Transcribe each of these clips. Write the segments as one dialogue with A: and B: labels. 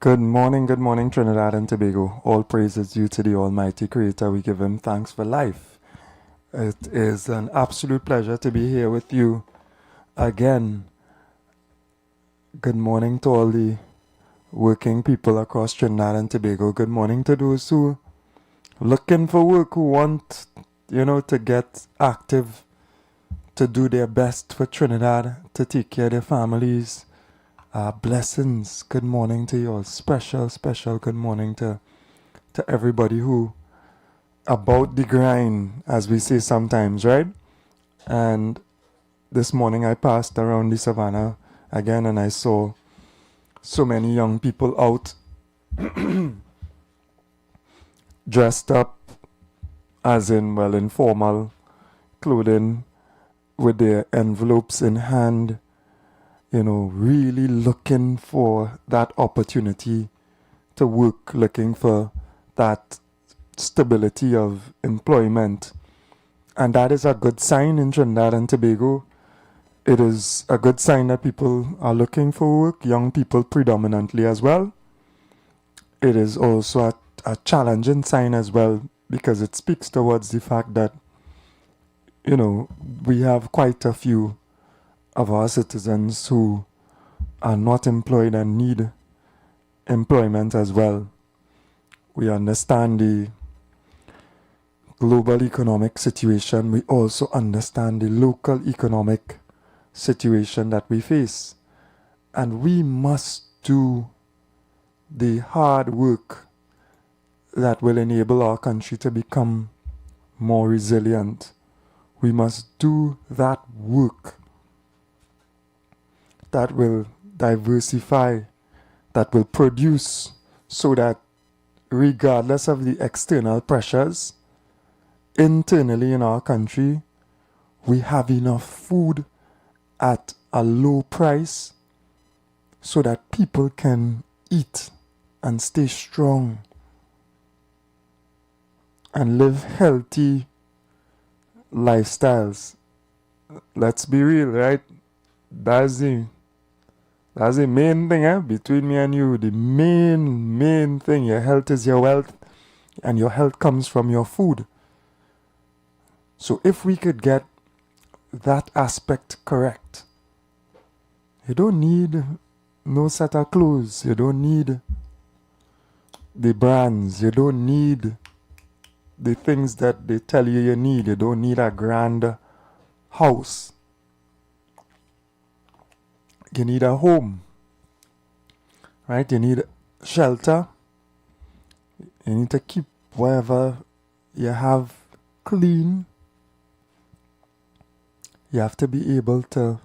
A: Good morning, Trinidad and Tobago. All praises due to the Almighty Creator. We give Him thanks for life. It is an absolute pleasure to be here with you again. Good morning to all the working people across Trinidad and Tobago. Good morning to those who looking for work, who want, to get active, to do their best for Trinidad, to take care of their families. Blessings. Good morning to you all. Special good morning to everybody who about the grind, as we say sometimes, right? And this morning I passed around the savannah again and I saw so many young people out dressed up as in formal clothing with their envelopes in hand, really looking for that opportunity to work, looking for that stability of employment. And that is a good sign in Trinidad and Tobago. It is a good sign that people are looking for work, young people predominantly as well. It is also a challenging sign as well, because it speaks towards the fact that, we have quite a few of our citizens who are not employed and need employment as well. We understand the global economic situation. We also understand the local economic situation that we face. And we must do the hard work that will enable our country to become more resilient. We must do that work that will diversify, that will produce, so that regardless of the external pressures, internally in our country, we have enough food at a low price so that people can eat and stay strong and live healthy lifestyles. Let's be real, right? That's the main thing, between me and you. The main thing. Your health is your wealth, and your health comes from your food. So if we could get that aspect correct, you don't need no set of clothes. You don't need the brands. You don't need the things that they tell you need. You don't need a grand house. You need a home, right? You need shelter. You need to keep whatever you have clean. You have to be able to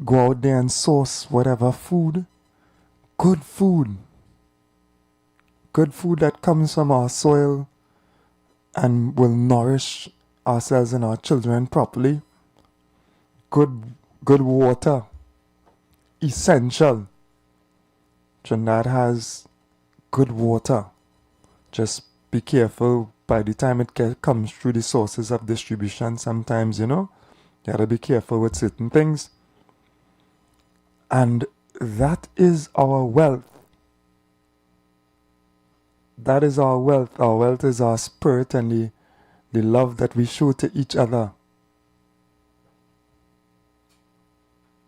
A: go out there and source whatever food, good food that comes from our soil and will nourish ourselves and our children properly. Good water. Essential. Trinidad has good water. Just be careful by the time it comes through the sources of distribution. Sometimes, you gotta be careful with certain things. And that is our wealth. That is our wealth. Our wealth is our spirit and the love that we show to each other.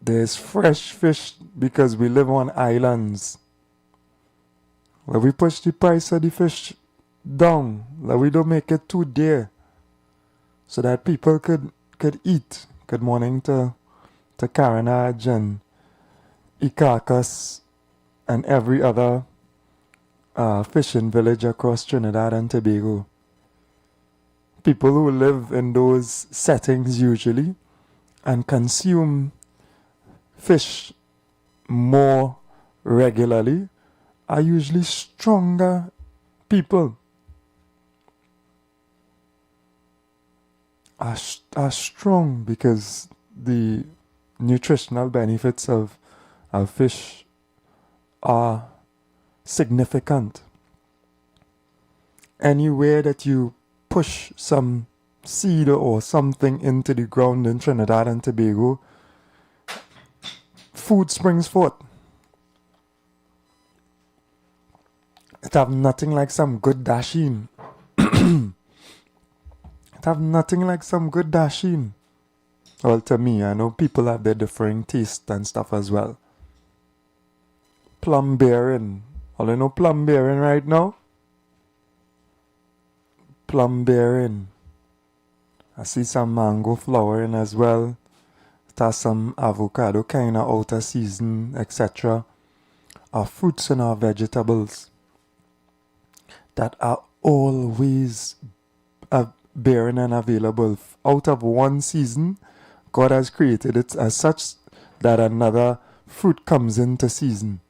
A: There's fresh fish because we live on islands. Where we push the price of the fish down, like we don't make it too dear, so that people could eat. Good morning to Carenage and Ikakas and every other fishing village across Trinidad and Tobago. People who live in those settings usually and consume fish more regularly are usually stronger people. Are strong because the nutritional benefits of fish are significant. Anywhere that you push some seed or something into the ground in Trinidad and Tobago, food springs forth. It have nothing like some good dasheen. It have nothing like some good dasheen. Well, to me, I know people have their differing taste and stuff as well. Plum bearing. All I know plum bearing right now? Plum bearing. I see some mango flowering as well. It has some avocado kind of out of season, etc. Our fruits and our vegetables that are always bearing and available. Out of one season, God has created it as such that another fruit comes into season.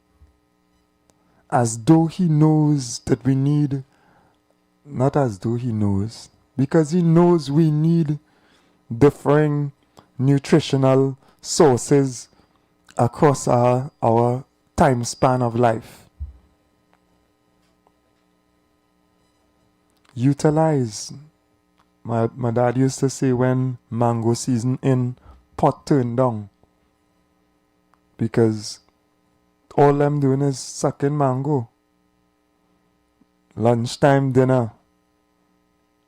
A: As though He knows that we need, not as though He knows, because He knows we need differing nutritional sources across our time span of life. Utilize. My dad used to say when mango season in, pot turn down. Because all them doing is sucking mango. Lunchtime, dinner.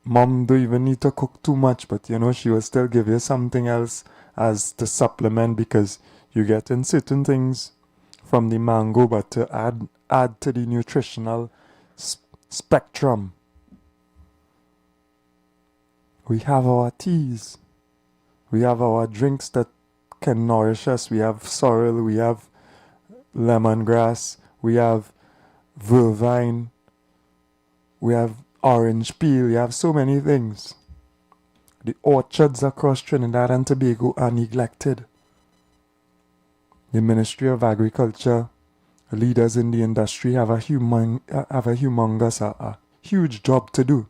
A: Mom don't even need to cook too much, but she will still give you something else as the supplement because you get in certain things from the mango, but to add to the nutritional spectrum. We have our teas. We have our drinks that can nourish us. We have sorrel, we have lemongrass, we have vervine, we have orange peel, we have so many things. The orchards across Trinidad and Tobago are neglected. The Ministry of Agriculture, leaders in the industry have a humongous, a huge job to do.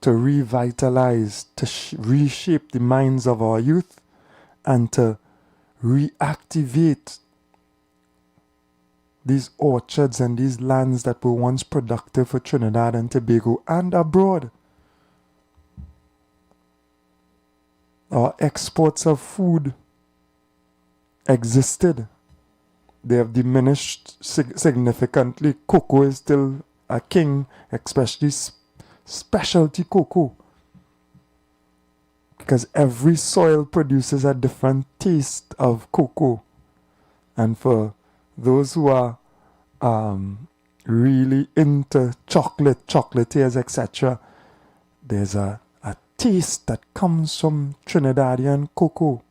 A: To revitalize, to reshape the minds of our youth and to reactivate these orchards and these lands that were once productive for Trinidad and Tobago and abroad. Our exports of food existed. They have diminished significantly. Cocoa is still a king, especially specialty cocoa, because every soil produces a different taste of cocoa. And for those who are really into chocolatiers, etc., there's a taste that comes from Trinidadian cocoa.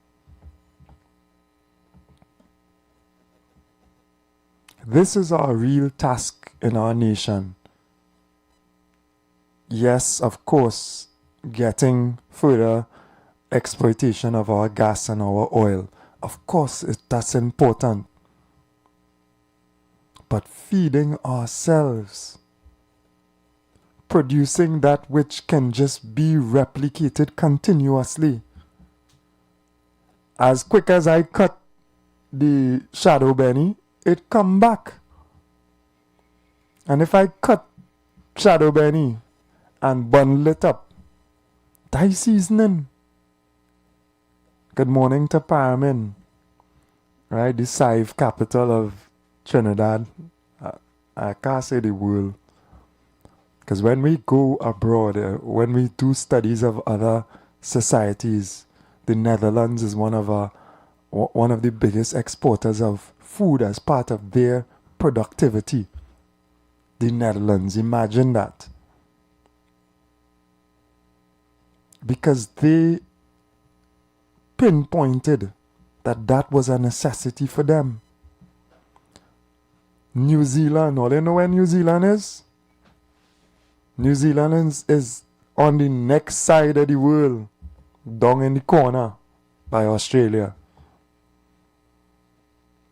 A: This is our real task in our nation. Yes, of course, getting further exploitation of our gas and our oil. Of course, that's important. But feeding ourselves, producing that which can just be replicated continuously. As quick as I cut the shadow benny, it come back. And if I cut shadow benny and bundle it up, die seasoning. Good morning to Paramin, right? The Saiv capital of Trinidad. I can't say the world. Because when we go abroad, when we do studies of other societies, the Netherlands is one of the biggest exporters of food as part of their productivity. The Netherlands, imagine that. Because they pinpointed that was a necessity for them. New Zealand, all you know where New Zealand is? New Zealand is on the next side of the world, down in the corner by Australia.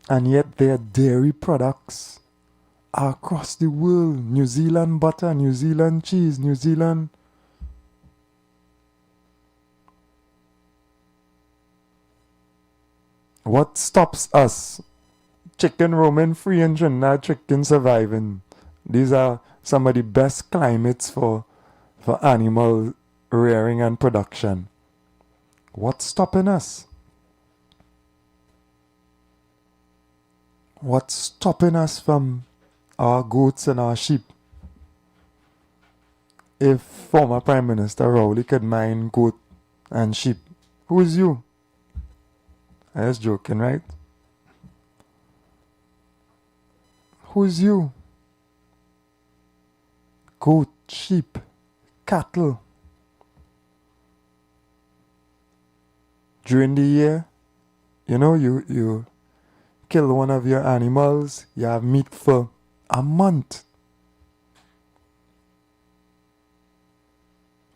A: And yet their dairy products are across the world. New Zealand butter, New Zealand cheese, New Zealand. What stops us? Chicken roaming free in Trinidad, chicken surviving. These are some of the best climates for animal rearing and production. What's stopping us? What's stopping us from our goats and our sheep. If former Prime Minister Rowley could mind goat and sheep, who is you? I was joking, right? Who is you? Goat, sheep, cattle. During the year, you kill one of your animals, you have meat for a month.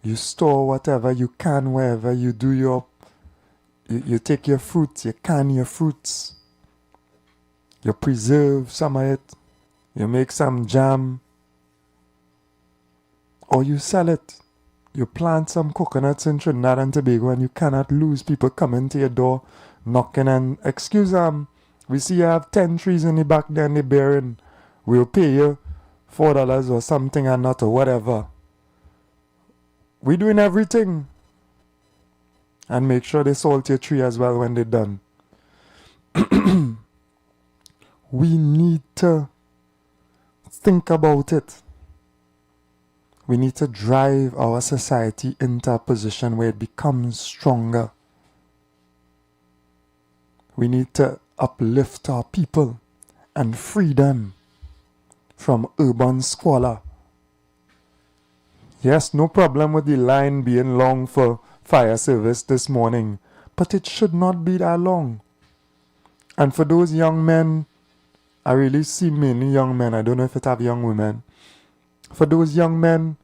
A: You store whatever you can wherever you do you take your fruits, you can your fruits. You preserve some of it. You make some jam. Or you sell it. You plant some coconuts in Trinidad and Tobago and you cannot lose people coming to your door, knocking and, excuse we see you have 10 trees in the back there and they're bearing. We'll pay you $4 or something and not or whatever. We're doing everything. And make sure they salt your tree as well when they're done. We need to think about it. We need to drive our society into a position where it becomes stronger. We need to uplift our people and free them from urban squalor. Yes, no problem with the line being long for fire service this morning, but it should not be that long. And for those young men, I really see mainly young men, I don't know if it have young women. For those young men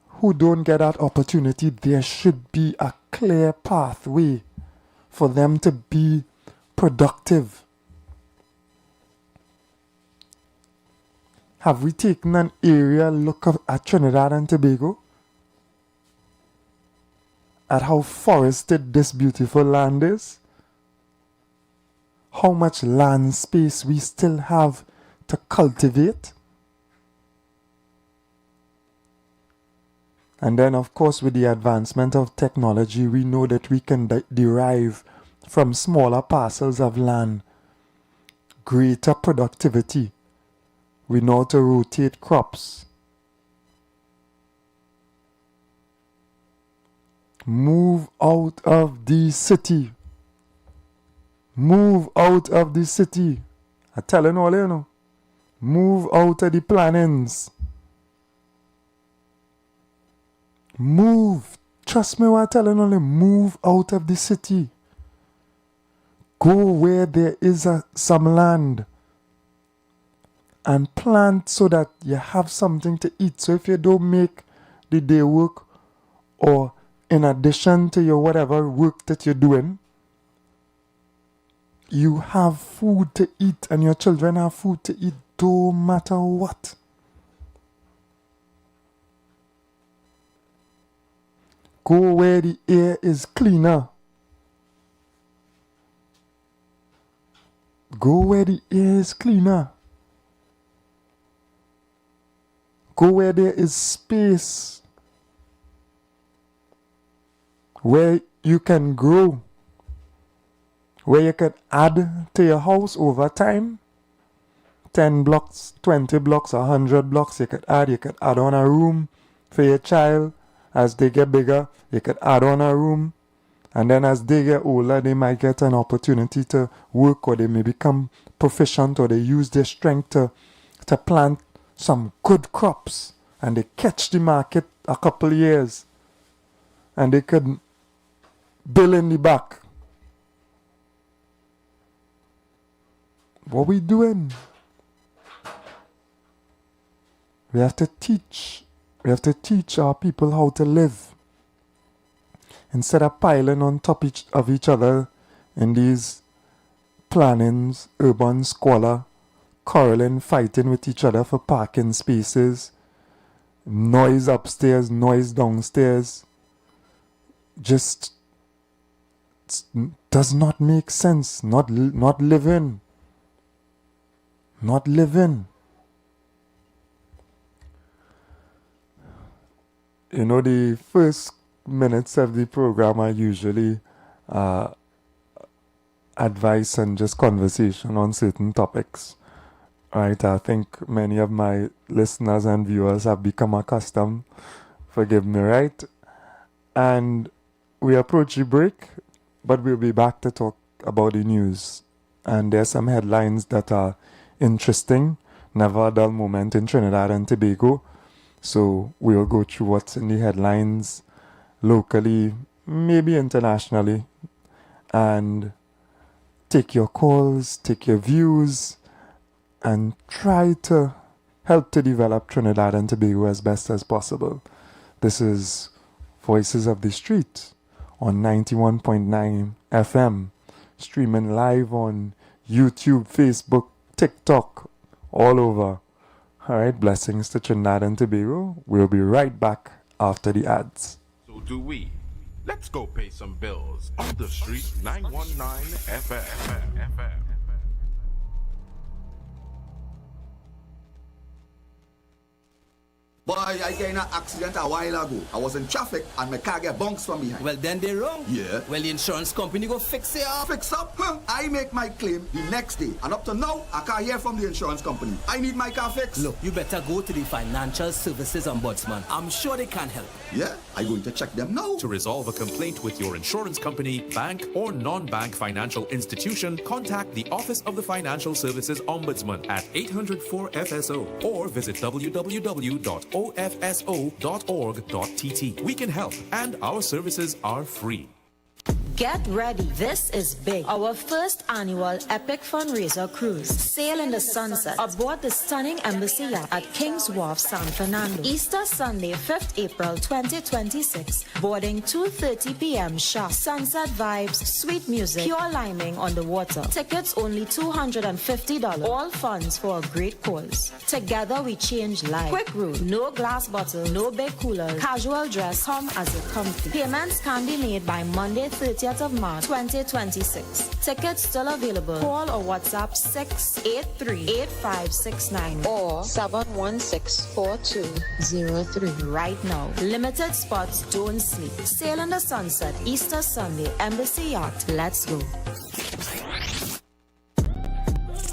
A: who don't get that opportunity, there should be a clear pathway for them to be productive. Have we taken an aerial look at Trinidad and Tobago? At how forested this beautiful land is? How much land space we still have to cultivate? And then, of course, with the advancement of technology, we know that we can derive from smaller parcels of land greater productivity. We know how to rotate crops. Move out of the city. Move out of the city. I'm telling all you know. Move out of the plannings. Move. Trust me what I'm telling all you. Move out of the city. Go where there is some land. And plant so that you have something to eat. So if you don't make the day work, or in addition to your whatever work that you're doing, you have food to eat and your children have food to eat, no matter what. Go where the air is cleaner. Go where the air is cleaner. Go where there is space, where you can grow, where you can add to your house over time. 10 blocks, 20 blocks, 100 blocks, you could add on a room for your child. As they get bigger, you could add on a room. And then as they get older, they might get an opportunity to work, or they may become proficient, or they use their strength to plant some good crops, and they catch the market a couple years, and they could bill in the back. What we doing? We have to teach our people how to live, instead of piling on top of each other in these plannings, urban squalor, quarreling, fighting with each other for parking spaces, noise upstairs, noise downstairs. Just does not make sense. Not living. Not living. You know, the first minutes of the program are usually advice and just conversation on certain topics. Right, I think many of my listeners and viewers have become accustomed. Forgive me, right? And we approach the break, but we'll be back to talk about the news. And there's some headlines that are interesting. Never a dull moment in Trinidad and Tobago. So we'll go through what's in the headlines locally, maybe internationally, and take your calls, take your views, and try to help to develop Trinidad and Tobago as best as possible. This is Voices of the Street on 91.9 FM, streaming live on YouTube, Facebook, TikTok, all over. All right, blessings to Trinidad and Tobago. We'll be right back after the ads.
B: So do we. Let's go pay some bills on the street 919 FM.
C: Boy, I got in an accident a while ago. I was in traffic and my car get bounced from behind.
D: Well, then they're wrong.
C: Yeah.
D: Well, the insurance company go fix it up.
C: Fix up? Huh? I make my claim the next day. And up to now, I can't hear from the insurance company. I need my car fixed.
D: Look, you better go to the Financial Services Ombudsman. I'm sure they can help.
C: Yeah, I'm going to check them now.
E: To resolve a complaint with your insurance company, bank, or non-bank financial institution, contact the Office of the Financial Services Ombudsman at 800-4FSO or visit www.ofso.org.tt. We can help, and our services are free.
F: Get ready. This is big. Our first annual Epic Fundraiser Cruise. Sail in the sunset aboard the stunning Embassy yacht at King's Wharf, San Fernando. Easter Sunday, 5th April 2026. Boarding 2:30 p.m. sharp. Sunset vibes, sweet music, pure liming on the water. Tickets only $250. All funds for a great cause. Together we change lives. Quick rule, no glass bottle, no big coolers. Casual dress, come as a comfy. Payments can be made by Monday, 30th of March 2026. Tickets still available. Call or WhatsApp 683-8569 or 716-4203 right now. Limited spots, don't sleep. Sail in the sunset, Easter Sunday, Embassy Yacht. Let's go.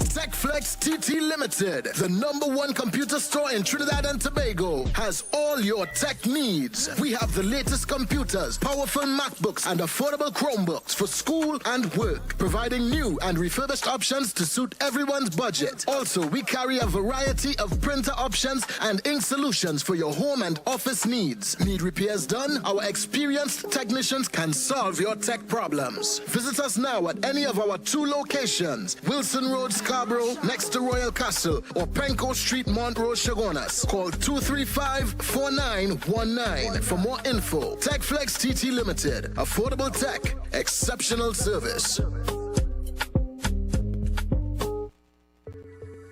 G: TechFlex TT Limited, the #1 computer store in Trinidad and Tobago, has all your tech needs. We have the latest computers, powerful MacBooks, and affordable Chromebooks for school and work, providing new and refurbished options to suit everyone's budget. Also, we carry a variety of printer options and ink solutions for your home and office needs. Need repairs done? Our experienced technicians can solve your tech problems. Visit us now at any of our 2 locations, Wilson Road, Scarborough, next to Royal Castle, or Penco Street, Montrose, Chagonas. Call 235-4919 for more info. TechFlex TT Limited. Affordable tech. Exceptional service.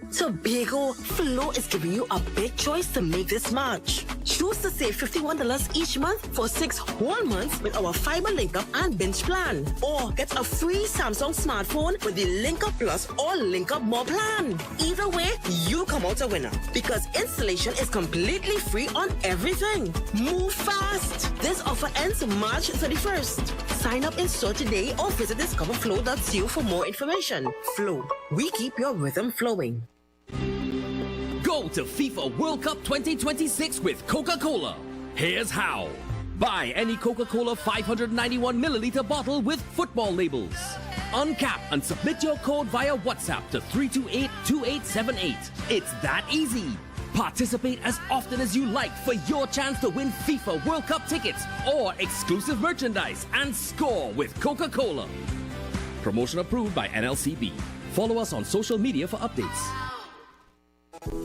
H: Tobago Flow is giving you a big choice to make this March. Choose to save $51 each month for 6 whole months with our Fiber Link Up and Binge plan. Or get a free Samsung smartphone with the Link Up Plus or Link Up More plan. Either way, you come out a winner because installation is completely free on everything. Move fast. This offer ends March 31st. Sign up in store today or visit discoverflow.co for more information. Flow. We keep your rhythm flowing.
I: Go to FIFA World Cup 2026 with Coca-Cola. Here's how. Buy any Coca-Cola 591ml bottle with football labels. Uncap and submit your code via WhatsApp to 328-2878. It's that easy. Participate as often as you like for your chance to win FIFA World Cup tickets or exclusive merchandise and score with Coca-Cola. Promotion approved by NLCB. Follow us on social media for updates.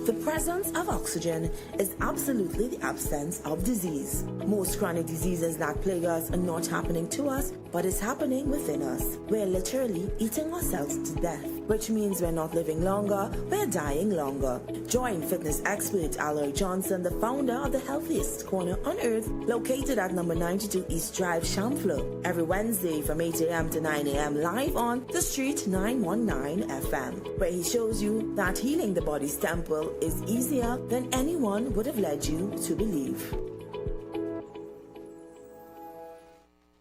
H: The presence of oxygen is absolutely the absence of disease. Most chronic diseases that plague us are not happening to us, but is happening within us. We're literally eating ourselves to death, which means we're not living longer, we're dying longer. Join fitness expert Aloy Johnson, the founder of the healthiest corner on earth, located at number 92 East Drive, Chamflo, every Wednesday from 8 a.m. to 9 a.m. live on The Street 919 FM, where he shows you that healing the body's temple is easier than anyone would have led you to believe.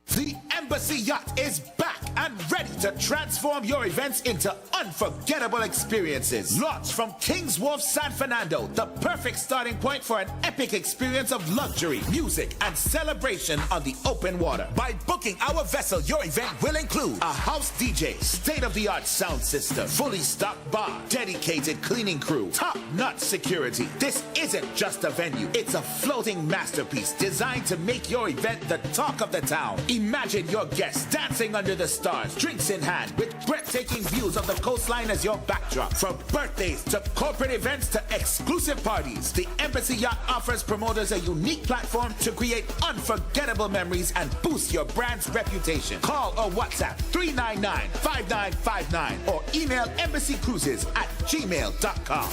J: The Embassy Yacht is back and ready to transform your events into unforgettable experiences. Launch from Kings Wharf, San Fernando, the perfect starting point for an epic experience of luxury, music, and celebration on the open water. By booking our vessel, your event will include a house DJ, state-of-the-art sound system, fully stocked bar, dedicated cleaning crew, top-notch security. This isn't just a venue, it's a floating masterpiece designed to make your event the talk of the town. Imagine your guests dancing under the stars, drinks in hand, with breathtaking views of the coastline as your backdrop. From birthdays to corporate events to exclusive parties, the Embassy Yacht offers promoters a unique platform to create unforgettable memories and boost your brand's reputation. Call or WhatsApp 399-5959 or email embassycruises@gmail.com.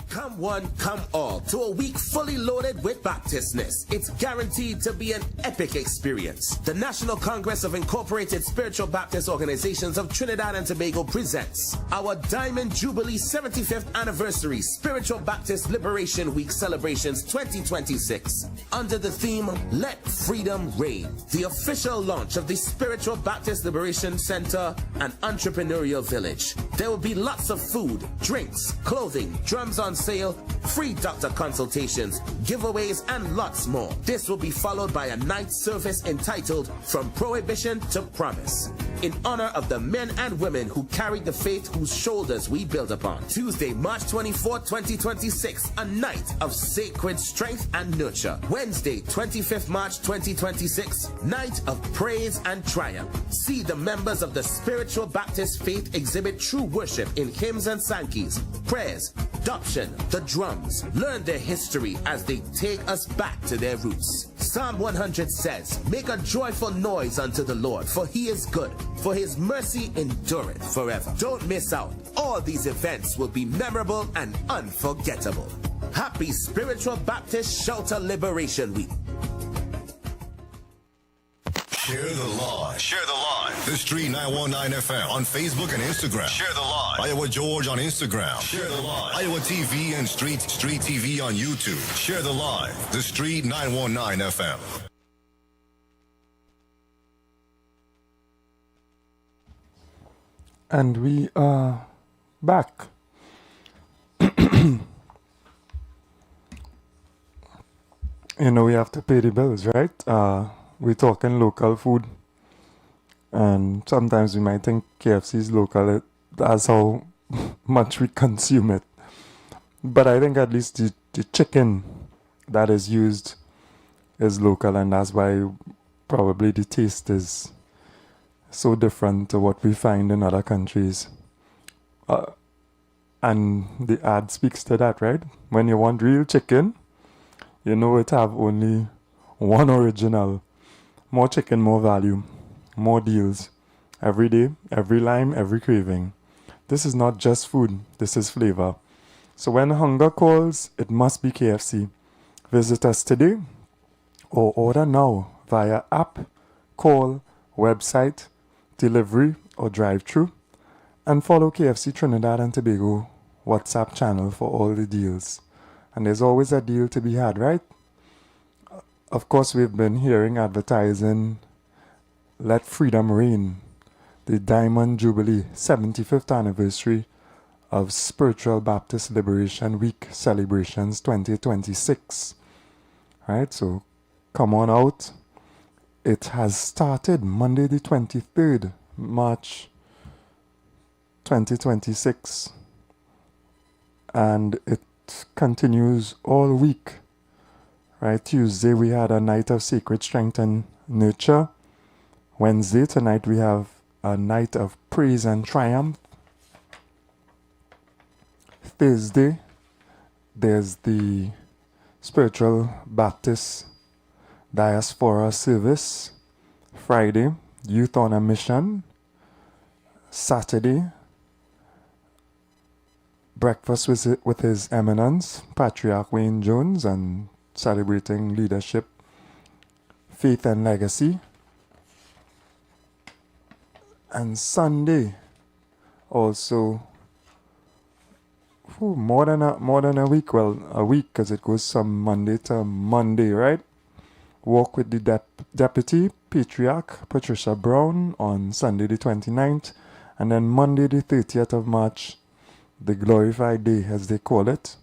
J: Come one, come all to a week fully loaded with Baptistness. It's guaranteed to be an epic experience. The National Congress of Incorporated Spiritual Baptist Organizations of Trinidad and Tobago presents our Diamond Jubilee 75th Anniversary Spiritual Baptist Liberation Week celebrations 2026. Under the theme, Let Freedom Reign. The official launch of the Spiritual Baptist Liberation Center and Entrepreneurial Village. There will be lots of food, drinks, clothing, drums on sale, free doctor consultations, giveaways, and lots more. This will be followed by a night service entitled From Prohibition to Promise, in honor of the men and women who carried the faith whose shoulders we build upon. Tuesday, March 24, 2026, a night of sacred strength and nurture. Wednesday, 25th March 2026, night of praise and triumph. See the members of the Spiritual Baptist faith exhibit true worship in hymns and sankis, prayers, adoption, the drums. Learn their history as they take us back to their roots. Psalm 100 says, "Make a joyful noise unto the Lord, for he is good, for his mercy endureth forever." Don't miss out. All these events will be memorable and unforgettable. Happy Spiritual Baptist Shelter Liberation Week.
K: Share the live. Share the live. The Street 919 FM on Facebook and Instagram. Share the live. Iowa George on Instagram. Share the live. Iowa TV and Street TV on YouTube. Share the live. The Street 919 FM.
A: And we are back. You know, we have to pay the bills, right? We're talking local food, and sometimes we might think KFC is local. That's how much we consume it. But I think at least the chicken that is used is local, and that's why probably the taste is so different to what we find in other countries. And the ad speaks to that, right? When you want real chicken, you know it have only one original. More chicken, more value, more deals. Every day, every lime, every craving. This is not just food, this is flavor. So when hunger calls, it must be KFC. Visit us today or order now via app, call, website, delivery, or drive-thru. And follow KFC Trinidad and Tobago WhatsApp channel for all the deals. And there's always a deal to be had, right? Of course, we've been hearing advertising Let Freedom Reign, the Diamond Jubilee 75th anniversary of Spiritual Baptist Liberation Week celebrations 2026. Right, so come on out. It has started Monday the 23rd March 2026, and it continues all week. Right, Tuesday we had a night of sacred strength and nurture. Wednesday tonight we have a night of praise and triumph. Thursday there's the Spiritual Baptist Diaspora Service. Friday, Youth on a Mission. Saturday, breakfast with His Eminence, Patriarch Wayne Jones, and celebrating leadership, faith, and legacy. And Sunday, also, more than a week. Well, a week because it goes from Monday to Monday, right? walk with the Deputy Patriarch Patricia Brown on Sunday the 29th, and then Monday the 30th of March, the Glorified Day as they call it.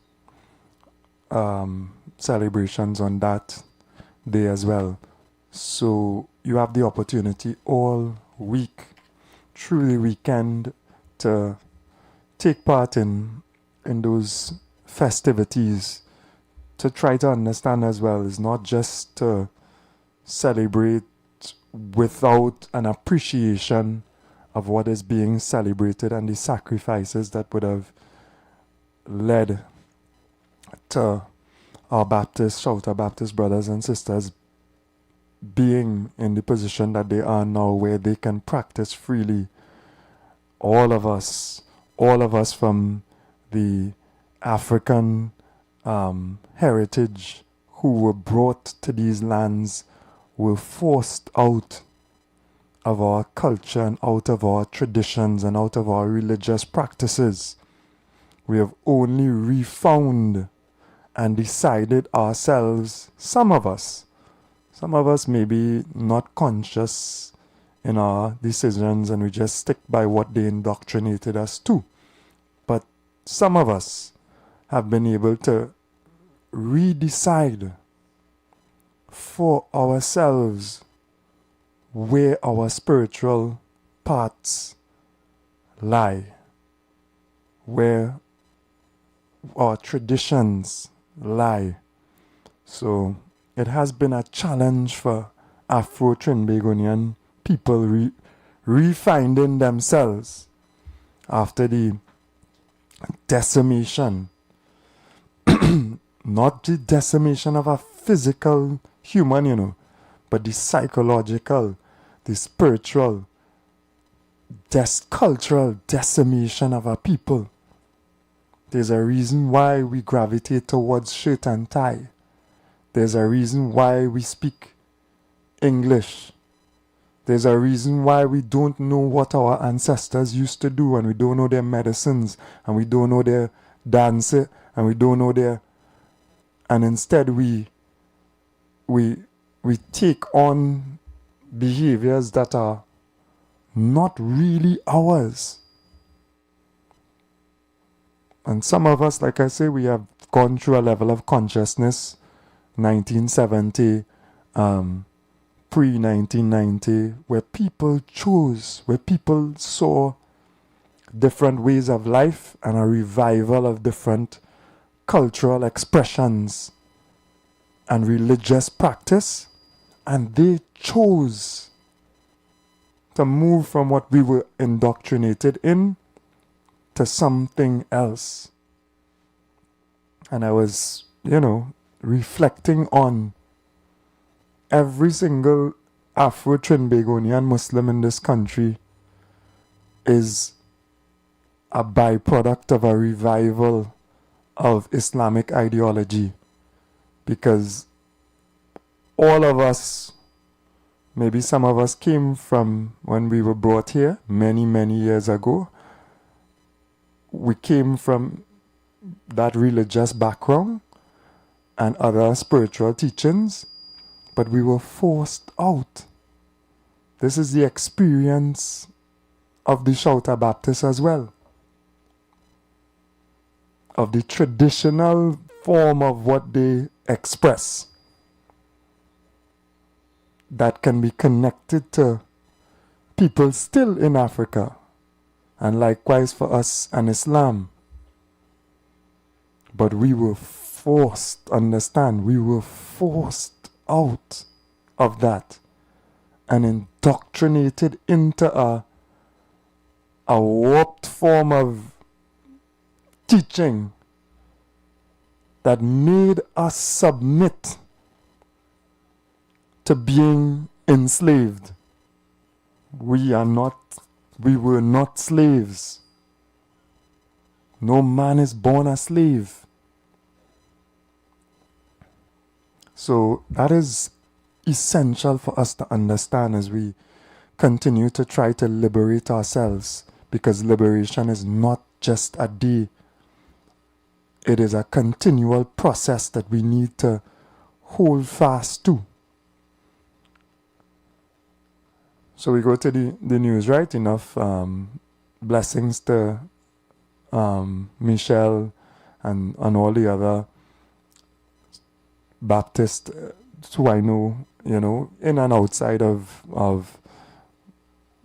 A: Celebrations on that day as well. So you have the opportunity all week through the weekend to take part in those festivities, to try to understand as well. It's not just to celebrate without an appreciation of what is being celebrated and the sacrifices that would have led to our Baptist, Shouter Baptist brothers and sisters being in the position that they are now, where they can practice freely. All of us from the African heritage who were brought to these lands were forced out of our culture and out of our traditions and out of our religious practices. We have only refound and decided ourselves, some of us maybe not conscious in our decisions, and we just stick by what they indoctrinated us to. But some of us have been able to redecide for ourselves where our spiritual paths lie, where our traditions lie. So it has been a challenge for Afro-Trinbagonian people refinding themselves after the decimation, not the decimation of a physical human, but the psychological, the spiritual, cultural decimation of our people. There's a reason why we gravitate towards shirt and tie. There's a reason why we speak English. There's a reason why we don't know what our ancestors used to do, and we don't know their medicines, and we don't know their dance, and we don't know their... And instead we take on behaviors that are not really ours. And some of us, like I say, we have gone through a level of consciousness, 1970, pre-1990, where people chose, where people saw different ways of life and a revival of different cultural expressions and religious practice, and they chose to move from what we were indoctrinated in to something else. And I was, reflecting on every single Afro-Trinbagonian Muslim in this country is a byproduct of a revival of Islamic ideology, because all of us, maybe some of us came from when we were brought here many, many years ago. We came from that religious background and other spiritual teachings, but we were forced out. This is the experience of the Shouter Baptists as well, of the traditional form of what they express that can be connected to people still in Africa, and likewise for us and Islam. But we were forced, understand, we were forced out of that and indoctrinated into a warped form of teaching that made us submit to being enslaved. We were not slaves. No man is born a slave. So that is essential for us to understand as we continue to try to liberate ourselves, because liberation is not just a day. It is a continual process that we need to hold fast to. So we go to the news, right? Enough blessings to Michelle and all the other Baptists who I know, you know, in and outside of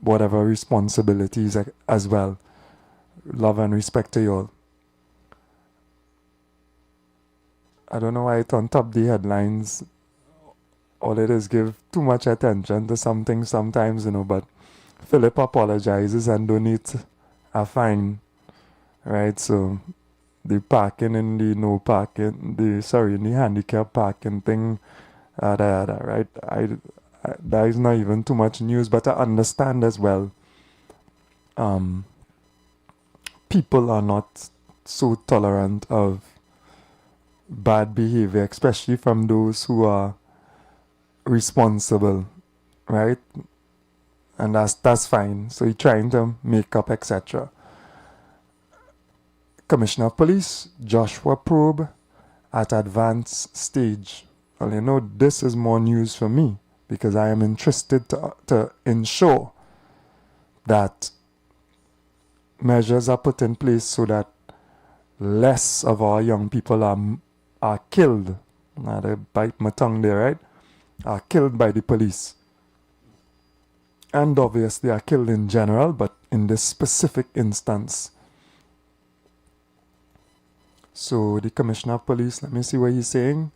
A: whatever responsibilities as well. Love and respect to you all. I don't know why it on top the headlines. All it is give too much attention to something sometimes, you know, but Philip apologizes and donates a fine, right? So the parking in the no parking, in the handicap parking thing, right? That is not even too much news, but I understand as well. People are not so tolerant of bad behavior, especially from those who are responsible, right? And that's fine. So you're trying to make up, etc. Commissioner of Police Joshua probe at advanced stage. Well, you know, this is more news for me because I am interested to ensure that measures are put in place so that less of our young people are killed. Now they bite my tongue there, right? Are killed by the police. And obviously are killed in general, but in this specific instance. So the Commissioner of Police, let me see what he's saying.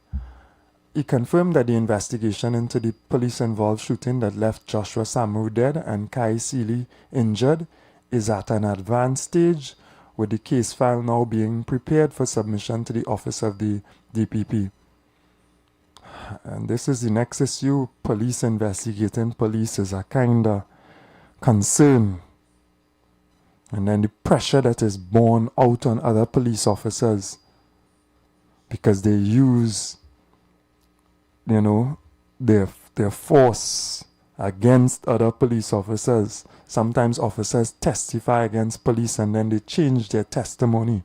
A: He confirmed that the investigation into the police-involved shooting that left Joshua Samu dead and Kai Seeley injured is at an advanced stage, with the case file now being prepared for submission to the office of the DPP. And this is the next issue. Police investigating police is a kind of concern. And then the pressure that is borne out on other police officers because they use, you know, their force against other police officers. Sometimes officers testify against police and then they change their testimony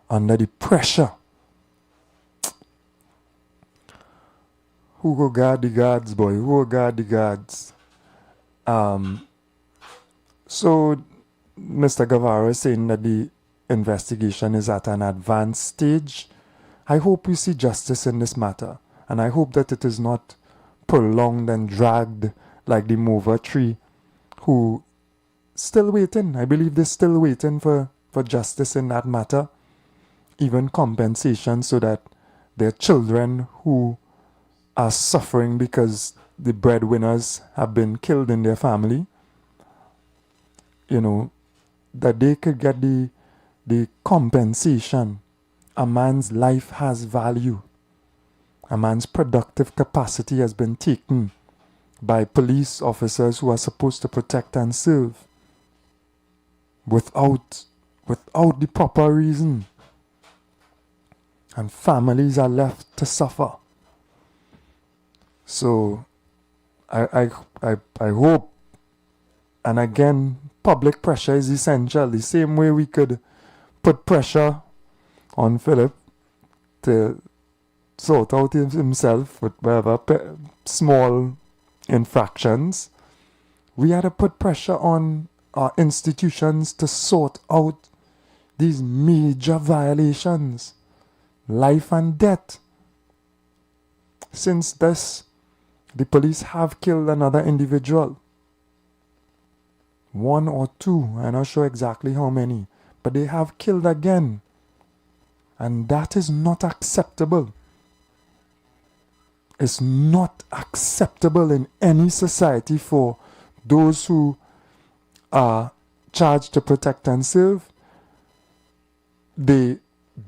A: under the pressure. Who go guard the guards, boy? Who go guard the guards? So Mr. Guevara is saying that the investigation is at an advanced stage. I hope we see justice in this matter, and I hope that it is not prolonged and dragged like the Mover Tree, who still waiting. I believe they're still waiting for justice in that matter, even compensation so that their children who are suffering because the breadwinners have been killed in their family, you know, that they could get the compensation. A man's life has value. A man's productive capacity has been taken by police officers who are supposed to protect and serve without the proper reason. And families are left to suffer. So I hope, and again, public pressure is essential. The same way we could put pressure on Philip to sort out himself with whatever small infractions, we had to put pressure on our institutions to sort out these major violations, life and death. Since this, the police have killed another individual. One or two, I'm not sure exactly how many, but they have killed again. And that is not acceptable. It's not acceptable in any society for those who are charged to protect and serve. They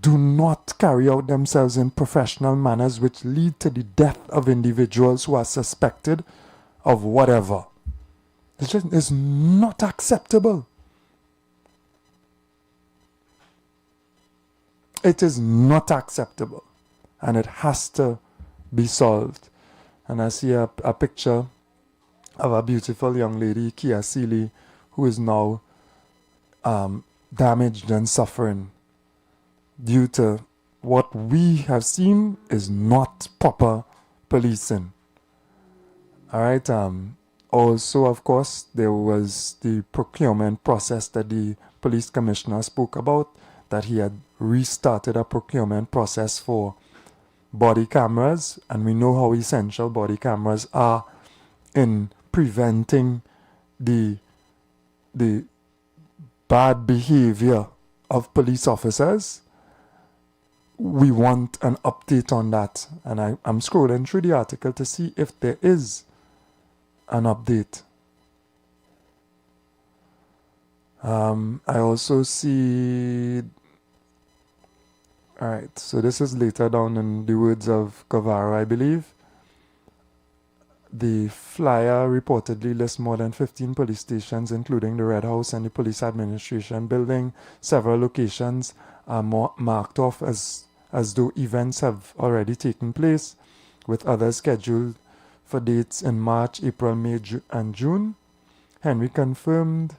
A: do not carry out themselves in professional manners which lead to the death of individuals who are suspected of whatever. It's not acceptable. It is not acceptable. And it has to be solved. And I see a picture of a beautiful young lady, Kia Seeley, who is now damaged and suffering due to what we have seen is not proper policing. All right. Also, of course, there was the procurement process that the police commissioner spoke about, that he had restarted a procurement process for body cameras, and we know how essential body cameras are in preventing the bad behavior of police officers. We want an update on that, and I'm scrolling through the article to see if there is an update. I also see, alright, so this is later down in the words of Cavaro, I believe. The flyer reportedly lists more than 15 police stations, including the Red House and the Police Administration Building. Several locations are marked off as though events have already taken place, with others scheduled for dates in March, April, May, and June. Henry confirmed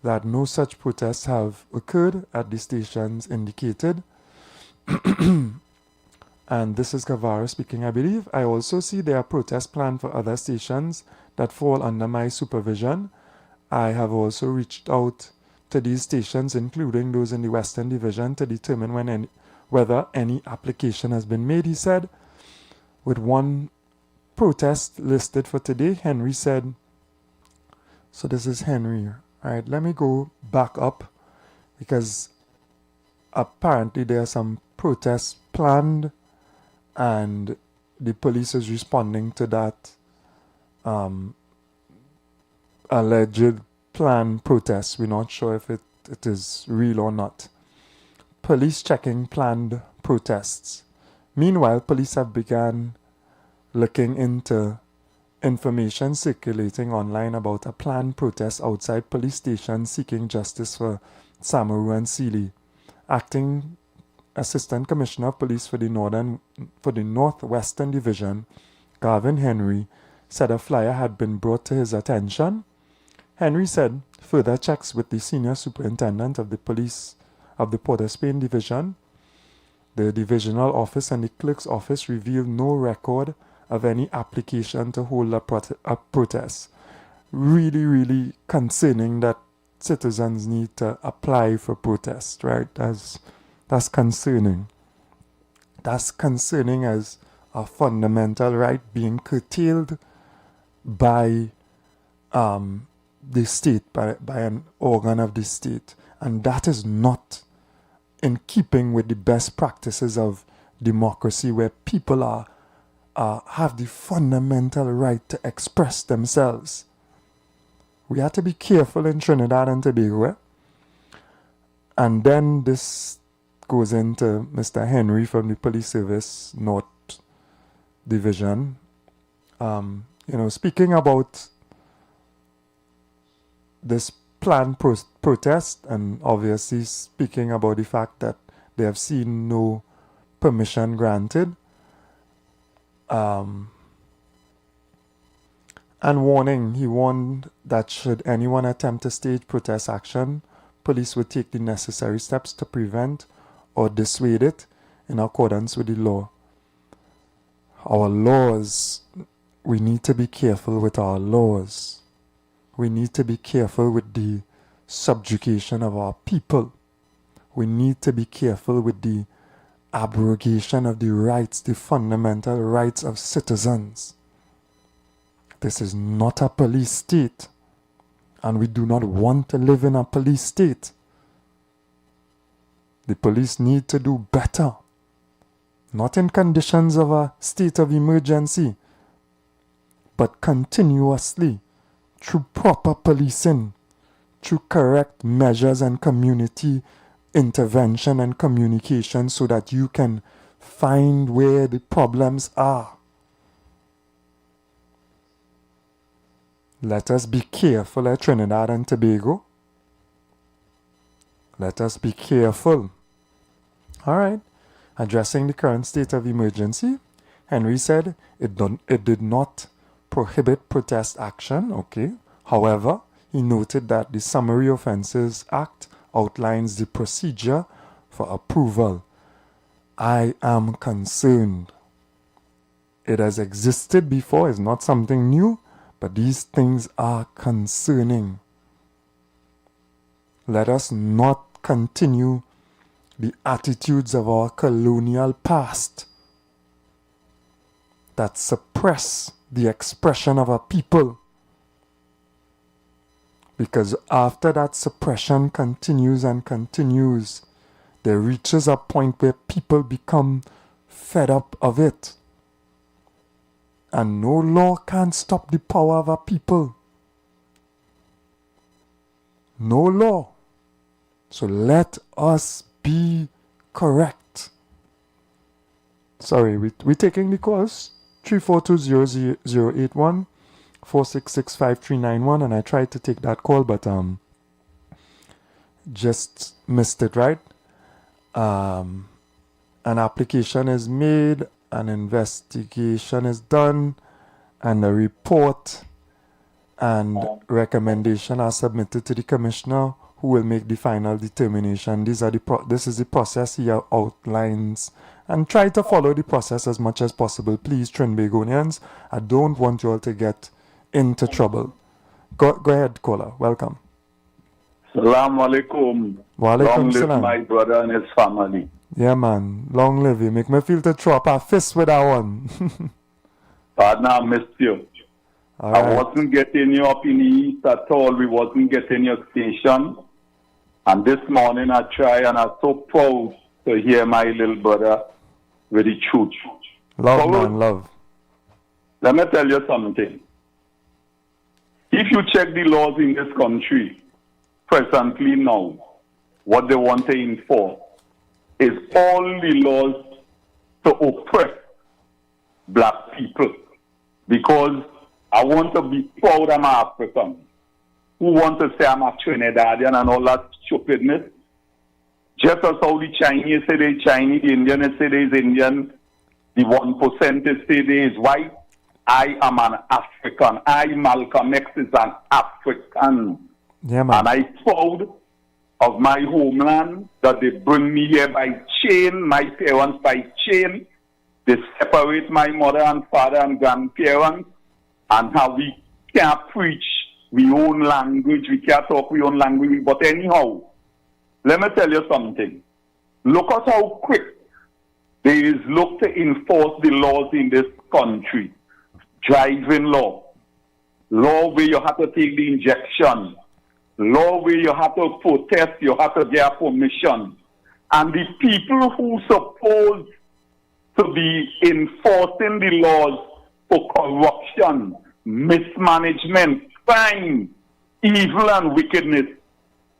A: that no such protests have occurred at the stations indicated. And this is Cavaro speaking, I believe. I also see there are protests planned for other stations that fall under my supervision. I have also reached out to these stations, including those in the Western Division, to determine whether any application has been made, he said. With one protest listed for today, Henry said, so this is Henry. All right, let me go back up, because apparently there are some protests planned, and the police is responding to that alleged planned protest. We're not sure if it is real or not. Police checking planned protests. Meanwhile, police have begun looking into information circulating online about a planned protest outside police stations seeking justice for Samaru and Sealy. Acting Assistant Commissioner of Police for the Northwestern Division, Garvin Henry, said a flyer had been brought to his attention. Henry said further checks with the Senior Superintendent of the Police of the Port of Spain Division, the Divisional Office, and the Clerk's Office revealed no record of any application to hold a protest. Really, really concerning that citizens need to apply for protest, right? That's concerning. That's concerning as a fundamental right being curtailed by the state, by an organ of the state. And that is not in keeping with the best practices of democracy, where people have the fundamental right to express themselves. We have to be careful in Trinidad and Tobago. And then this goes into Mr. Henry from the Police Service North Division. Speaking about this planned protest, and obviously speaking about the fact that they have seen no permission granted, and he warned that should anyone attempt to stage protest action, police would take the necessary steps to prevent or dissuade it in accordance with the law. Our laws, we need to be careful with our laws. We need to be careful with the subjugation of our people. We need to be careful with the abrogation of the rights, the fundamental rights of citizens. This is not a police state, and we do not want to live in a police state. The police need to do better, not in conditions of a state of emergency, but continuously through proper policing, through correct measures and community intervention and communication, so that you can find where the problems are. Let us be careful at Trinidad and Tobago. Let us be careful. All right. Addressing the current state of emergency, Henry said it did not prohibit protest action. Okay. However, he noted that the Summary Offences Act outlines the procedure for approval. I am concerned. It has existed before. It's not something new, But these things are concerning. Let us not continue the attitudes of our colonial past that suppress the expression of a people. Because after that suppression continues and continues, there reaches a point where people become fed up of it. And no law can stop the power of a people. No law. So let us be correct. Sorry, we're taking the calls. 342-0081, 466-5391, and I tried to take that call, but just missed it, right? An application is made, an investigation is done, and a report and recommendation are submitted to the commissioner, who will make the final determination. This is the process he outlines, and try to follow the process as much as possible. Please, Trinbagonians, I don't want you all to get into trouble. Go ahead, caller. Welcome.
L: Salam alaikum. Long live my brother and his family.
A: Yeah, man. Long live you. Make me feel to throw up a fist with that one.
L: Partner, I missed you.
A: Right.
L: I wasn't getting you up in the east at all. We wasn't getting your station. And this morning I try, and I'm so proud to hear my little brother with the truth.
A: Love, man, love.
L: Let me tell you something. If you check the laws in this country, presently now, what they want to enforce is all the laws to oppress black people. Because I want to be proud I'm an African. Who want to say I'm a Trinidadian and all that stupidness? Just as how the Chinese say they Chinese, the Indian say they is Indian, the 1% say they is white. I am an African. I, Malcolm X, is an African.
A: Yeah, man.
L: And I'm proud of my homeland, that they bring me here by chain, my parents by chain. They separate my mother and father and grandparents, and how we can't preach we own language, we can't talk we own language. But anyhow, let me tell you something. Look at how quick they is look to enforce the laws in this country. Driving law where you have to take the injection, law where you have to protest, you have to get permission. And the people who supposed to be enforcing the laws for corruption, mismanagement, crime, evil and wickedness,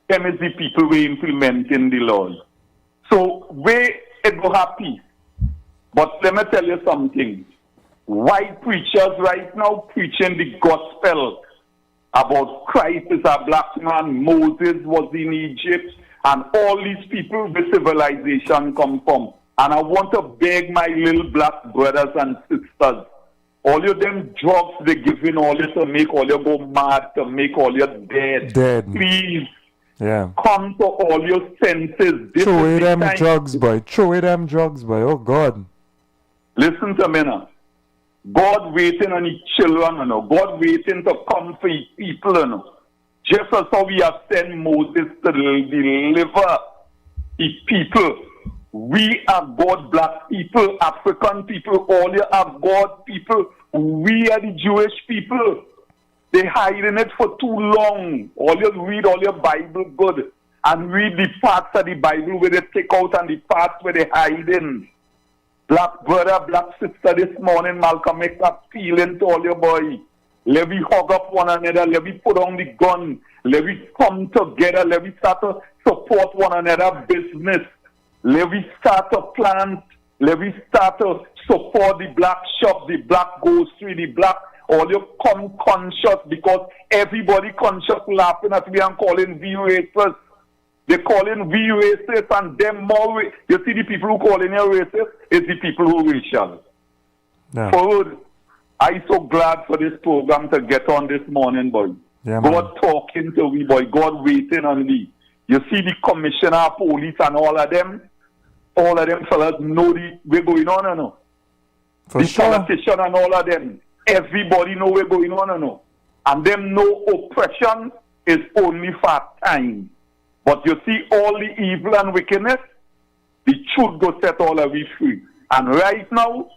L: them is the people who are implementing the laws. So we it go happy. But let me tell you something. White preachers right now preaching the gospel about Christ is a black man, Moses was in Egypt, and all these people the civilization come from. And I want to beg my little black brothers and sisters, all of them drugs they giving all you to make all you go mad, to make all you dead. Please, come to all your senses.
A: Throw away them drugs, boy. Throw away them drugs, boy. Oh, God.
L: Listen to me now. God waiting on his children, you know. God waiting to come for his people, you know. Just as how we have sent Moses to deliver his people. We are God black people, African people, all you are God people. We are the Jewish people. They hiding it for too long. All you read all your Bible good and read the parts of the Bible where they take out and the parts where they hide in. Black brother, black sister, this morning, Malcolm X appealing to all your boys. Let we hug up one another. Let we put on the gun. Let we come together. Let we start to support one another business. Let we start to plant. Let we start to support the black shop, the black grocery, the black. All you come conscious because everybody conscious laughing at me and calling we racist. They calling we racist and them more. You see the people who calling you racist is the people who racial.
A: Yeah.
L: Forward, I'm so glad for this program to get on this morning, boy.
A: Yeah,
L: God talking to me, boy. God waiting on me. You see the commissioner of police and all of them fellas know we're going on or no.
A: For
L: the
A: sure.
L: politician and all of them. Everybody know we're going on or no. and them know oppression is only for time. But you see all the evil and wickedness, the truth go set all of we free. And right now,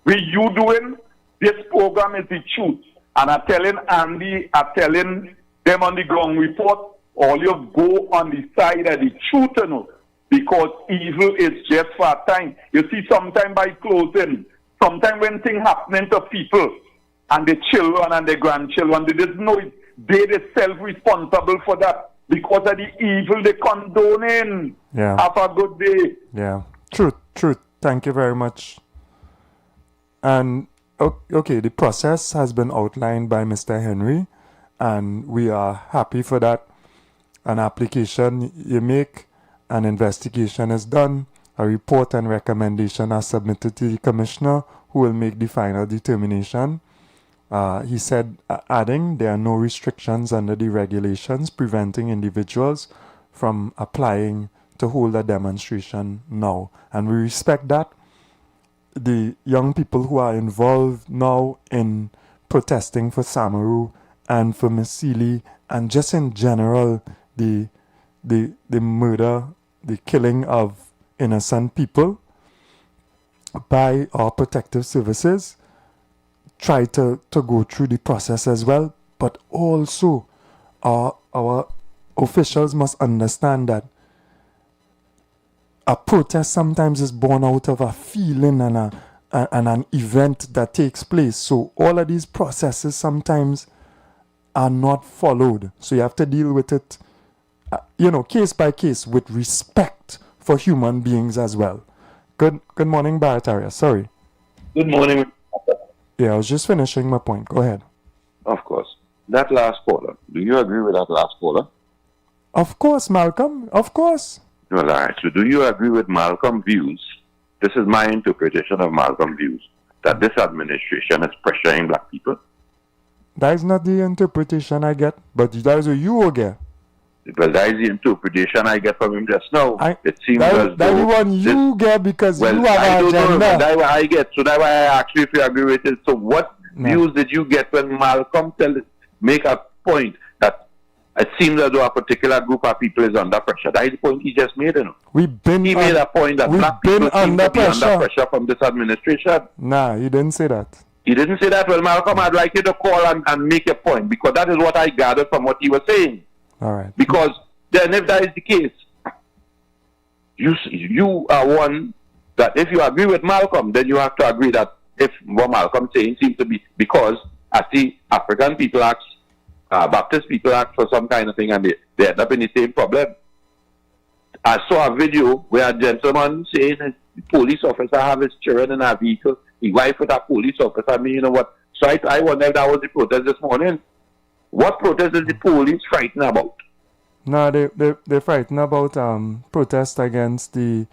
L: you doing this program is the truth. And I'm telling Andy, I'm telling them on the ground report, all you go on the side of the truth, you know, because evil is just for a time. You see, sometime by closing, sometime when things happening to people and the children and the grandchildren, they just know it, they self-responsible for that because of the evil they condoning.
A: Yeah.
L: Have a good day.
A: Yeah. Truth. Thank you very much. And okay, the process has been outlined by Mr. Henry, and we are happy for that. An application you make, an investigation is done, a report and recommendation are submitted to the commissioner, who will make the final determination. He said, adding, there are no restrictions under the regulations preventing individuals from applying to hold a demonstration now. And we respect that. The young people who are involved now in protesting for Samaru and for Mesili, and just in general, the murder, the killing of innocent people by our protective services, try to go through the process as well. But also, our officials must understand that a protest sometimes is born out of a feeling and an event that takes place. So all of these processes sometimes are not followed. So you have to deal with it, case by case, with respect for human beings as well. Good morning, Barataria. Sorry.
M: Good morning.
A: Yeah, I was just finishing my point. Go ahead.
M: Of course. That last caller, do you agree with that last caller?
A: Of course, Malcolm. Of course.
M: Well, all right. So do you agree with Malcolm's views? This is my interpretation of Malcolm's views, that this administration is pressuring black people.
A: That is not the interpretation I get, but that is what you will get.
M: Well, that is the interpretation I get from him just now. It seems as
A: that the one you get because you have
M: I
A: an
M: don't know,
A: agenda.
M: that's what I get. So that's why I asked you if you agree with it. So what views did you get when Malcolm make a point that it seems as though a particular group of people is under pressure? That is the point he just made. You know?
A: He
M: made a point that black people seem to be under pressure from this administration.
A: Nah, he didn't say that.
M: He didn't say that. Well, Malcolm, I'd like you to call and make a point, because that is what I gathered from what he was saying.
A: All right.
M: Because then if that is the case, you are one that if you agree with Malcolm, then you have to agree that if what Malcolm saying seems to be, because I see African people ask, Baptist people ask for some kind of thing and they end up in the same problem. I saw a video where a gentleman saying the police officer have his children in a vehicle, his wife with a police officer. I mean, you know what? So I wonder if that was the protest this morning. What protest is the police frightened about?
A: No, they're frightened about protest against the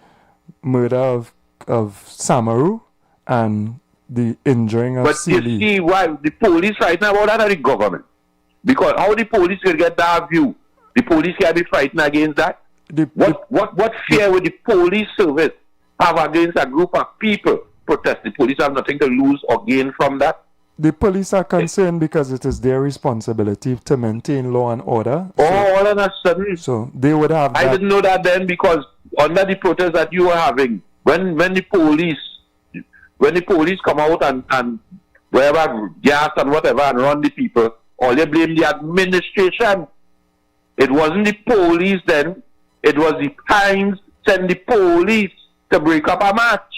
A: murder of Samaru and the injuring of Sealy.
M: But you see why the police frightened about that, or the government? Because how the police will get that view? The police can be frightened against that? What fear would the police service have against a group of people protest? The police have nothing to lose or gain from that?
A: The police are concerned because it is their responsibility to maintain law and order.
M: All of a sudden.
A: So they would have that.
M: I didn't know that then, because under the protest that you were having, when the police come out and wherever gas and whatever and run the people, all they blame the administration. It wasn't the police then. It was the Times send the police to break up a match.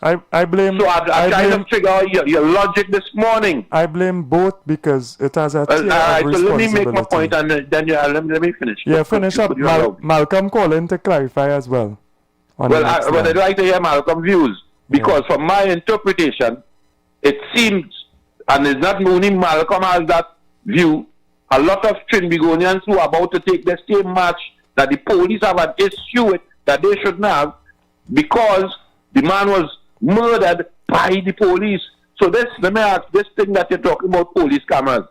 A: I blame.
M: So I trying to figure out your logic this morning.
A: I blame both because it has a tier of responsibility.
M: So let me make my point and then let me finish.
A: Yeah, finish up. Malcolm calling to clarify as well.
M: Well, I'd like to hear Malcolm's views, because from my interpretation, it seems, and it's not only Malcolm has that view, a lot of Trinbagonians who are about to take the same match that the police have an issue with that they shouldn't have, because the man was murdered by the police. So let me ask, this thing that you're talking about, police cameras,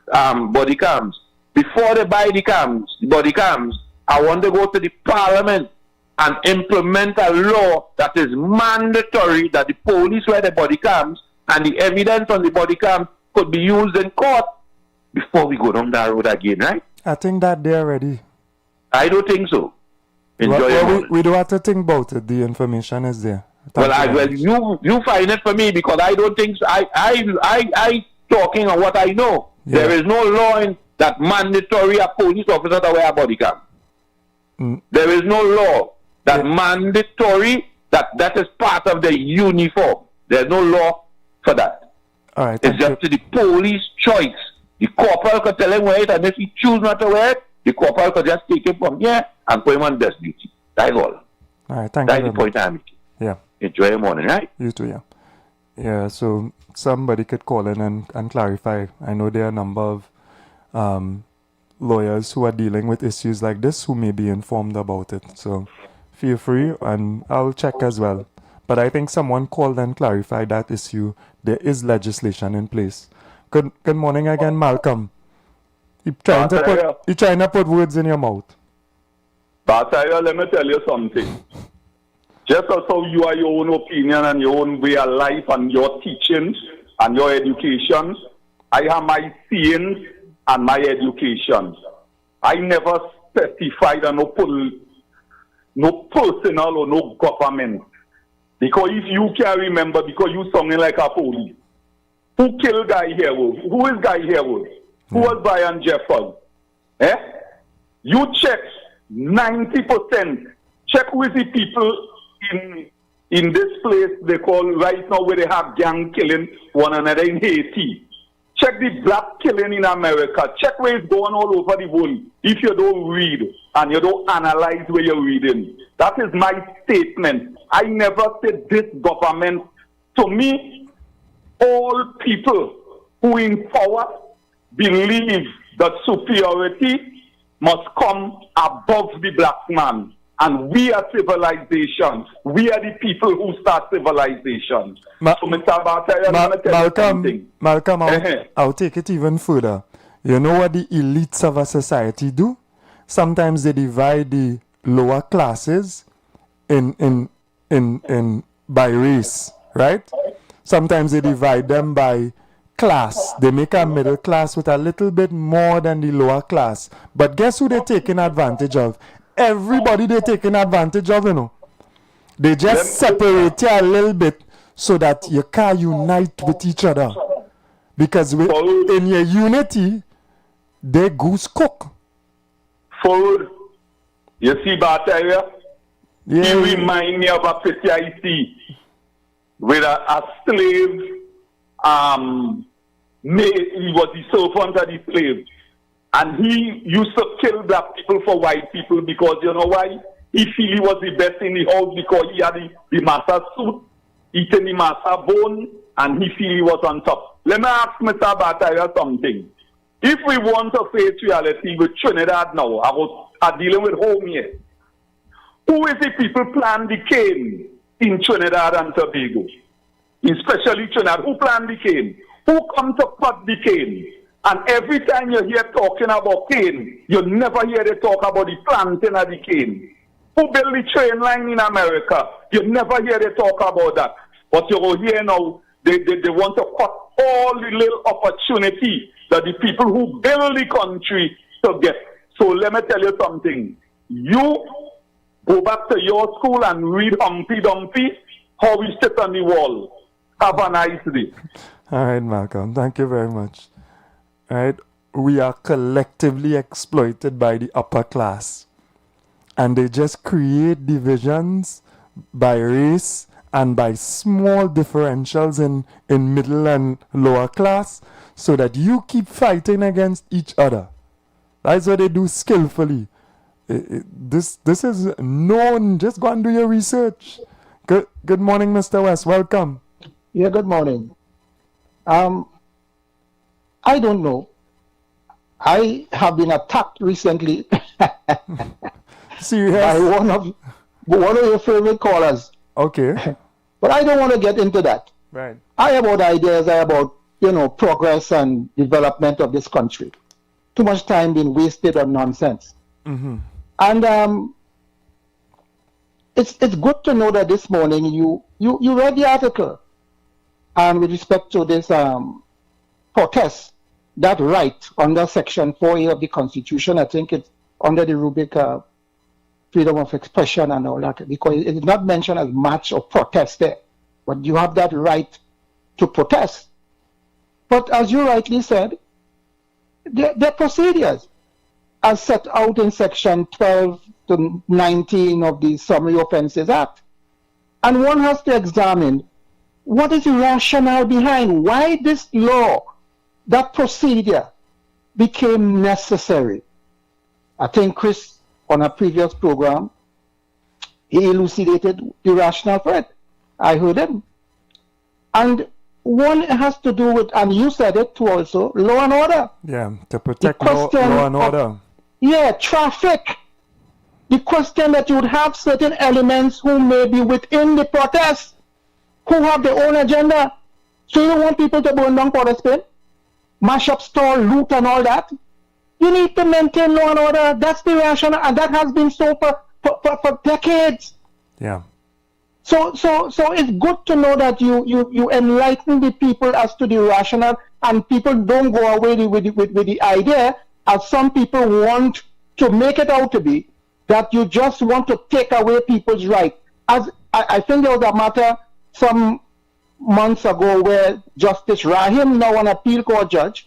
M: body cams, before they buy the body cams, I want to go to the parliament and implement a law that is mandatory that the police wear the body cams and the evidence on the body cam could be used in court before we go down that road again, right?
A: I think that they're ready.
M: I don't think so.
A: We don't have to think about it. The information is there.
M: You find it for me, because I don't think so. I talking on what I know. Yeah. There is no law that mandatory a police officer to wear a body cam. There is no law that mandatory that is part of the uniform. There's no law for that.
A: All right.
M: It's just the police choice. The corporal could tell him wear it, and if he choose not to wear it, the corporal could just take him from here and put him on desk duty. That's all.
A: All right, thank
M: That's
A: you.
M: the point I'm making.
A: Yeah.
M: Enjoy your morning, right?
A: You too, yeah. Yeah, so somebody could call in and clarify. I know there are a number of lawyers who are dealing with issues like this who may be informed about it. So feel free, and I'll check as well. But I think someone called and clarified that issue. There is legislation in place. Good morning again, Malcolm. You're trying to put words in your mouth.
L: Bataya, let me tell you something. Just as how you are your own opinion and your own way of life and your teachings and your education, I have my sayings and my education. I never specified on no personal or no government. Because if you can remember, because you sounding like a police, who killed Guy Harewood? Who is Guy Harewood? Who was Brian Jeffers? You check 90%. Check with the people in this place they call right now where they have gang killing one another in Haiti. Check the black killing in America. Check where it's going all over the world. If you don't read and you don't analyze where you're reading. That is my statement. I never said this government. To me, all people who in power believe that superiority must come above the black man. And we are civilizations. We are the people who start civilizations. So, Mr. Bartaya,
A: Malcolm, I'll take it even further. You know what the elites of a society do? Sometimes they divide the lower classes by race, right? Sometimes they divide them by class. They make a middle class with a little bit more than the lower class. But guess who they're taking advantage of? Everybody they're taking advantage of, you know. They just separate you a little bit so that you can unite with each other. Because in your unity, they goose cook.
L: Food. You see, Bataya? Yeah. He remind me of a picture I see with a slave. He was the servant of the slave. And he used to kill black people for white people because you know why? He feel he was the best in the house because he had the master suit, eating the master bone, and he feel he was on top. Let me ask Mr. Bataya something. If we want to face reality with Trinidad now, I was dealing with home here. Who is the people plant the cane in Trinidad and Tobago? Especially Trinidad. Who plant the cane? Who come to cut the cane? And every time you hear talking about cane, you never hear they talk about the planting of the cane. Who built the train line in America? You never hear they talk about that. But you will hear now, they want to cut all the little opportunity that the people who build the country to get. So let me tell you something. You go back to your school and read Humpty Dumpty, how we sit on the wall. Have a nice day.
A: All right, Malcolm. Thank you very much. Right, we are collectively exploited by the upper class, and they just create divisions by race and by small differentials in middle and lower class so that you keep fighting against each other. That's what they do skillfully. This is known. Just go and do your research. Good morning, Mr. West. Welcome.
N: Yeah, good morning. I don't know. I have been attacked recently
A: Serious?
N: by one of your favorite callers.
A: Okay.
N: But I don't want to get into that.
A: Right.
N: I have about ideas, I about progress and development of this country. Too much time being wasted on nonsense.
A: Mm-hmm.
N: And it's good to know that this morning you read the article with respect to this protest, that right under Section 4A of the Constitution, I think it's under the rubric freedom of expression and all that, because it is not mentioned as march or protest there, but you have that right to protest. But as you rightly said, the procedures as set out in Section 12 to 19 of the Summary Offences Act. And one has to examine what is the rationale behind why this law, that procedure, became necessary. I think Chris, on a previous program, he elucidated the rationale for it. I heard him. And one has to do with, and you said it too also, law and order.
A: Yeah, to protect law and order.
N: Traffic. The question that you would have certain elements who may be within the protest, who have their own agenda. So you don't want people to burn down Port-au-Spain, mash up store, loot and all that. You need to maintain law and order. That's the rationale, and that has been so for decades.
A: Yeah.
N: So it's good to know that you enlighten the people as to the rationale, and people don't go away with the idea, as some people want to make it out to be, that you just want to take away people's right. As I think there was a matter some months ago where Justice Rahim, now an appeal court judge,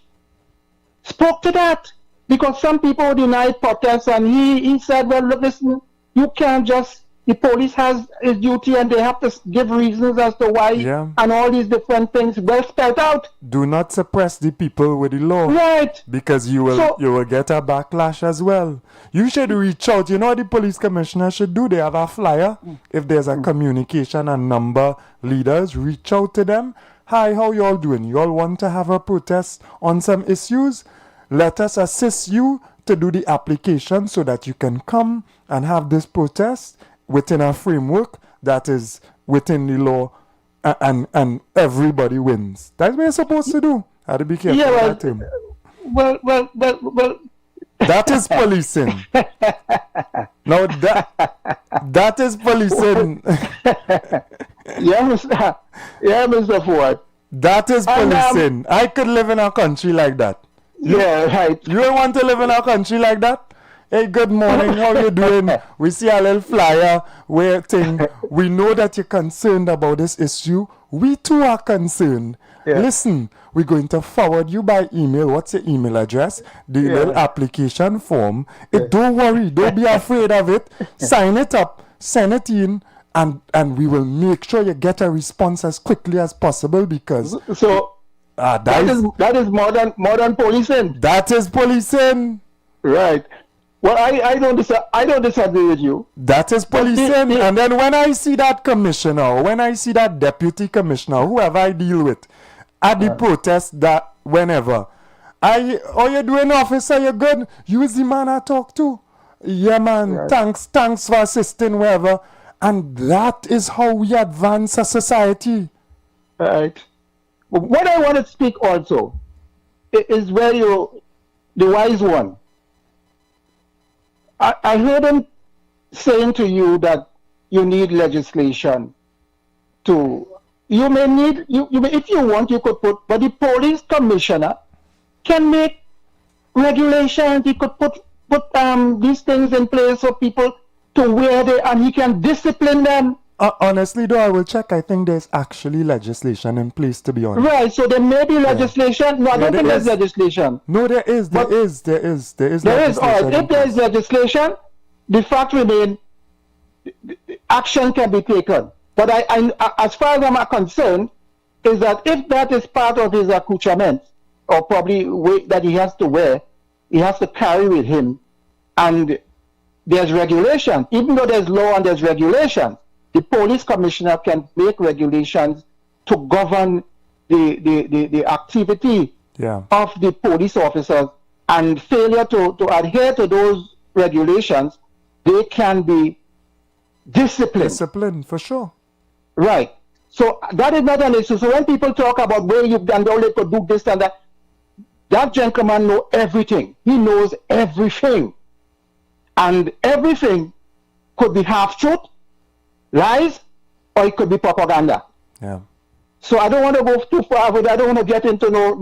N: spoke to that, because some people denied protests, and he said, well, look, listen, you can't just, the police has its duty and they have to give reasons as to why, and all these different things well spelled out.
A: Do not suppress the people with the law.
N: Right.
A: Because you will get a backlash as well. You should reach out. You know what the police commissioner should do? They have a flyer. If there's a communication and number leaders, reach out to them. Hi, how y'all doing? Y'all want to have a protest on some issues? Let us assist you to do the application so that you can come and have this protest within a framework that is within the law, and everybody wins. That's what you're supposed to do. How to be careful with that term.
N: Well.
A: That is policing. Now that is policing.
N: Mr. Ford.
A: That is policing. I could live in a country like that.
N: Right.
A: You don't want to live in a country like that? Hey, good morning. How you doing? We see a little flyer where we know that you're concerned about this issue. We too are concerned. Yeah. Listen, we're going to forward you by email. What's your email address? The little application form. Don't worry. Don't be afraid of it. Sign it up. Send it in. And we will make sure you get a response as quickly as possible, because...
N: that is modern policing.
A: That is policing.
N: Right. Well, I don't disagree with you.
A: That is policing. And then when I see that commissioner, when I see that deputy commissioner, whoever I deal with, at the protest, that whenever, how you doing, officer? You good? You is the man I talk to. Yeah, man. Right. Thanks for assisting, wherever. And that is how we advance a society.
N: Right. What I want to speak also is where the wise one. I heard him saying to you that you need legislation to. You may need if you want, you could put, but the police commissioner can make regulations. He could put these things in place for people to where they, and he can discipline them.
A: Honestly, though, I will check. I think there's actually legislation in place, to be honest.
N: Right, so there may be legislation. No, I don't think there's legislation.
A: No, there is legislation.
N: If there is legislation, the fact remains, action can be taken. But I as far as I'm concerned, is that if that is part of his accoutrement, or probably that he has to wear, he has to carry with him, and there's regulation. Even though there's law and there's regulation, the police commissioner can make regulations to govern the activity of the police officers, and failure to adhere to those regulations, they can be disciplined.
A: Disciplined, for sure.
N: Right. So that is not an issue. So when people talk about where you've done all they could do this and that, that gentleman knows everything. He knows everything. And everything could be half-truth, lies, or it could be propaganda.
A: Yeah.
N: So I don't want to go too far, but I don't want to get into no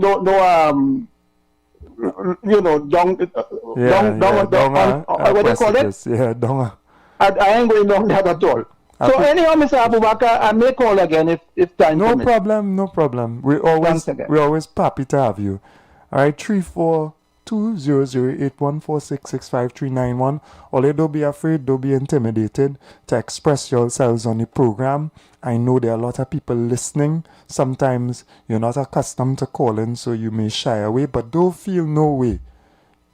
N: you know, what do you call it?
A: Yeah, donga.
N: I ain't going down that at all. So anyhow, Mr. Abubakar, I may call again if time
A: No
N: permits.
A: problem, no problem. We're always happy to have you. All right, 342-008-146-65391. Although don't be afraid, don't be intimidated to express yourselves on the program. I know there are a lot of people listening. Sometimes you're not accustomed to calling, so you may shy away, but don't feel no way.